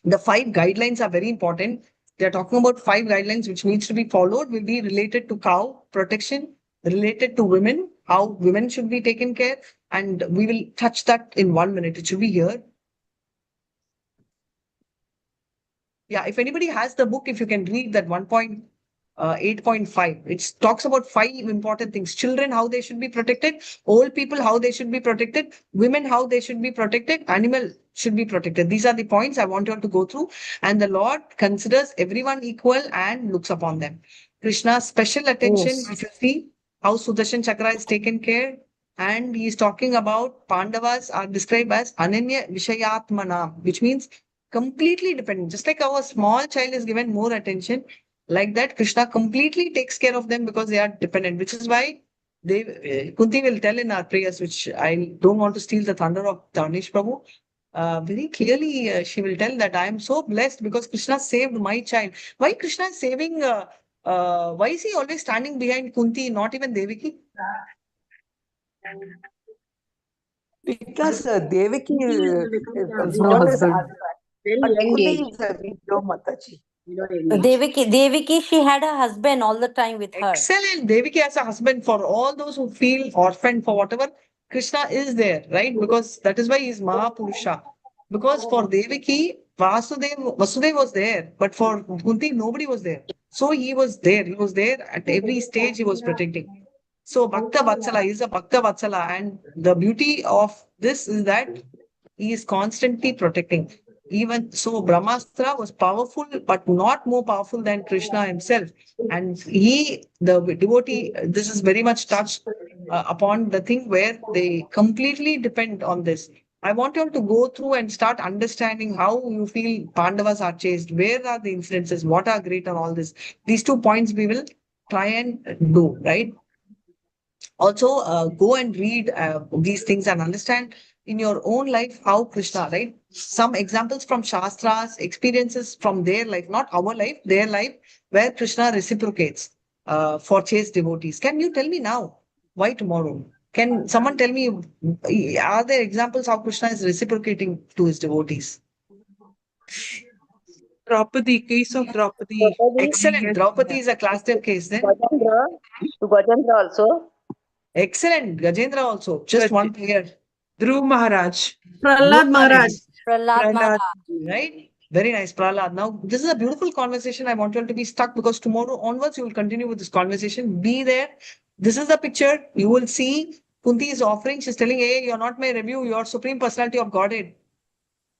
the 5 guidelines are very important. They're talking about 5 guidelines which needs to be followed, will be related to cow protection, related to women, how women should be taken care, and we will touch that in 1 minute. It should be here. Yeah, if anybody has the book, if you can read that 1.8.5, it talks about 5 important things. Children, how they should be protected, old people, how they should be protected, women, how they should be protected, animal should be protected. These are the points I want you all to go through. And the Lord considers everyone equal and looks upon them. Krishna's special attention, if you see how Sudarshan Chakra is taken care, and he is talking about Pandavas are described as Ananya Vishayatmana, which means completely dependent. Just like our small child is given more attention, like that, Krishna completely takes care of them because they are dependent, which is why Kunti will tell in our prayers, which I don't want to steal the thunder of Danish Prabhu. Very clearly, she will tell that I am so blessed because Krishna saved my child. Why Krishna is saving? Why is he always standing behind Kunti, not even Devaki? Because Devaki is no husband. Very young Kunti age. is a widow, Mataji. Devaki, she had a husband all the time with her. Excellent. Devaki has a husband. For all those who feel orphaned for whatever, Krishna is there, right? Because that is why he is Mahapurusha. Because for Devaki, Vasudeva was there, but for Kunti, nobody was there. So he was there. He was there at every stage. He was protecting. So Bhakta Vatsala is a Bhakta Vatsala, and the beauty of this is that he is constantly protecting. Even so, Brahmastra was powerful, but not more powerful than Krishna himself. And he, the devotee, this is very much touched upon the thing where they completely depend on this. I want you all to go through and start understanding how you feel Pandavas are chased, where are the incidences, what are great, and all this. These 2 points we will try and do, right? Also, go and read these things and understand in your own life how Krishna, right? Some examples from Shastras, experiences from their life, not our life, their life, where Krishna reciprocates for chaste devotees. Can you tell me now? Why tomorrow? Can someone tell me, are there examples how Krishna is reciprocating to his devotees? Draupadi, case of Draupadi. Excellent. Yes. Draupadi is a cluster case then. Gajendra also. Excellent. Gajendra also. Just one prayer. Dhruv Maharaj. Prahlad Maharaj. Prahlad Maharaj. Right? Very nice, Prahlad. Now, this is a beautiful conversation. I want you all to be stuck because tomorrow onwards, you will continue with this conversation. Be there. This is the picture. You will see Kunti is offering. She's telling, hey, you're not my review. You're Supreme Personality of Godhead.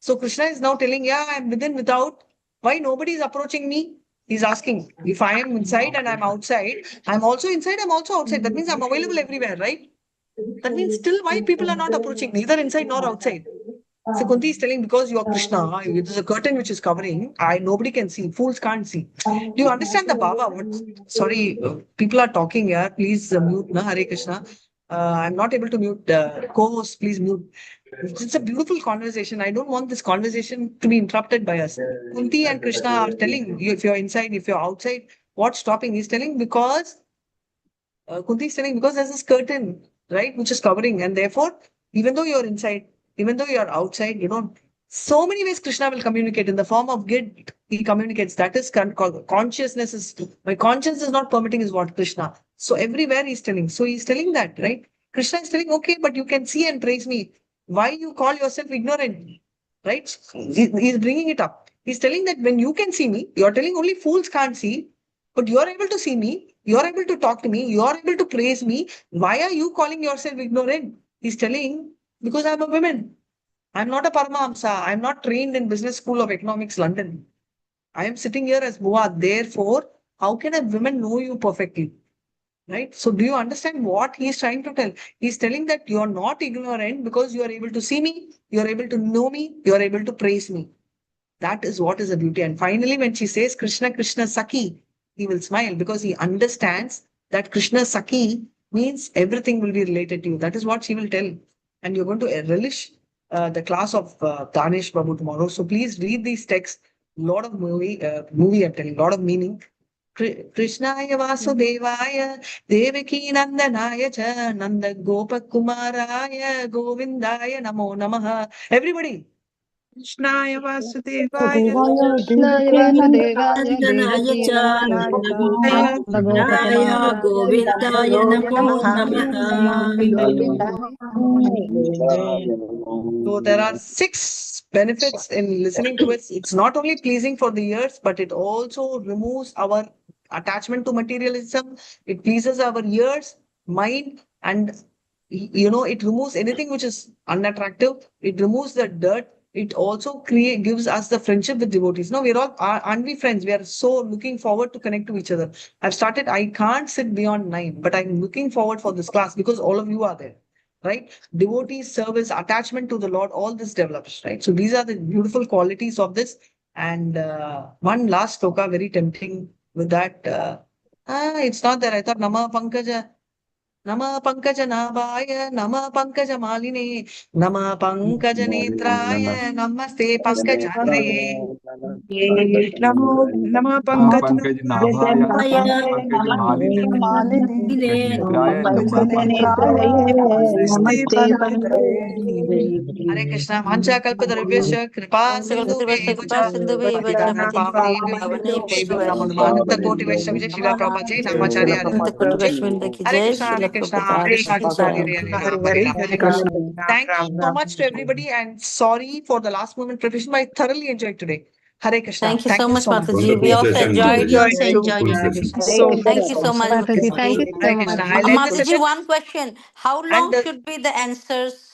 So Krishna is now telling, yeah, I'm within, without. Why nobody is approaching me? He's asking. If I am inside and I'm outside, I'm also inside, I'm also outside. That means I'm available everywhere, right? That means still why people are not approaching, neither inside nor outside. So Kunti is telling, because you are Krishna, it is a curtain which is covering, nobody can see, fools can't see. Do you understand the Baba? Sorry, people are talking here. Please mute, na Hare Krishna. I'm not able to mute. Co-host, please mute. It's a beautiful conversation. I don't want this conversation to be interrupted by us. Kunti and Krishna are telling you, if you're inside, if you're outside, what's stopping? He's telling because Kunti is telling because there's this curtain, right, which is covering, and therefore, even though you're inside, even though you're outside, you know, so many ways Krishna will communicate in the form of guilt. He communicates. That is consciousness. Is my conscience is not permitting is what Krishna. So everywhere he's telling. So he's telling that, right? Krishna is telling, okay, but you can see and praise me. Why you call yourself ignorant, right? He's bringing it up. He's telling that when you can see me, you're telling only fools can't see, but you're able to see me. You're able to talk to me. You're able to praise me. Why are you calling yourself ignorant? He's telling, because I'm a woman. I'm not a Paramahamsa. I'm not trained in Business School of Economics, London. I am sitting here as Boa. Therefore, how can a woman know you perfectly? Right? So do you understand what he's trying to tell? He's telling that you're not ignorant because you are able to see me, you're able to know me, you're able to praise me. That is what is the beauty. And finally, when she says Krishna, Krishna Saki, he will smile because he understands that Krishna Saki means everything will be related to you. That is what she will tell. And you're going to relish the class of Danish Babu tomorrow. So please read these texts. Lot of movie I'm telling, lot of meaning. Krishnaya Vasudevaya Devaki Nandanaya Cha Nanda Gopakumaraya Govindaya Namo Namaha. Everybody. Krishnaya Vasudevaya Krishnaya Vasudevaya Nandanaaya Devaki cha Nandana Govindaya Govindaya Namo Namaha. So there are 6 benefits in listening to it. It's not only pleasing for the ears, but it also removes our attachment to materialism. It pleases our ears, mind, and it removes anything which is unattractive. It removes the dirt. It also gives us the friendship with devotees. No, we're all, aren't we friends? We are so looking forward to connect to each other. I can't sit beyond 9, but I'm looking forward for this class because all of you are there. Right? Devotees, service, attachment to the Lord, all this develops, right? So these are the beautiful qualities of this. And one last sloka, very tempting with that. It's not there. I thought Nama Pankaja Nabhaya, Nama Pankaja Maline, Nama Pankaja Netraya, Namaste Pankajatre. Namo Pankaj Nabhaya, Pankaj Maline, Netraya, Hare Krishna, Mancha Kalpatarubhyasya, Kripa Sindhu Ananta Koti Vaishnava Shila Prabhupada Namacharya Hare Krishna, Krishna Krishna, Hare Krishna. Thank you so much to everybody, and sorry for the last moment preparation, but I thoroughly enjoyed today. Hare Krishna. Thank you so much, much. Mataji. We also enjoyed. We also enjoyed it. So Thank you so much, Mataji, thank you so Hare much. Krishna. I'll end the Mataji, session. one question. How long should be the answers?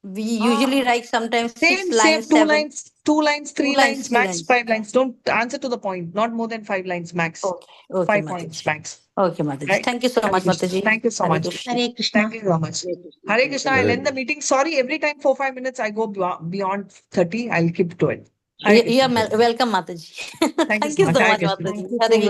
We usually write sometimes 6 lines, 7. 2 lines, 3 lines, 3 max lines. 5 lines. Don't answer to the point. Not more than 5 lines max. Okay, 5 Mataji. points max. Okay, Mataji. Right? Thank you so much, Mataji. Thank you so Hare much. Krishna. Hare Krishna. Thank you so much. Hare Krishna. I'll end the meeting. Sorry, every time 4-5 minutes I go beyond 30. I'll keep to it. Hare You Krishna. are welcome, Mataji. Thank you Thank you so much. so Hare much, Krishna. Mataji. Hare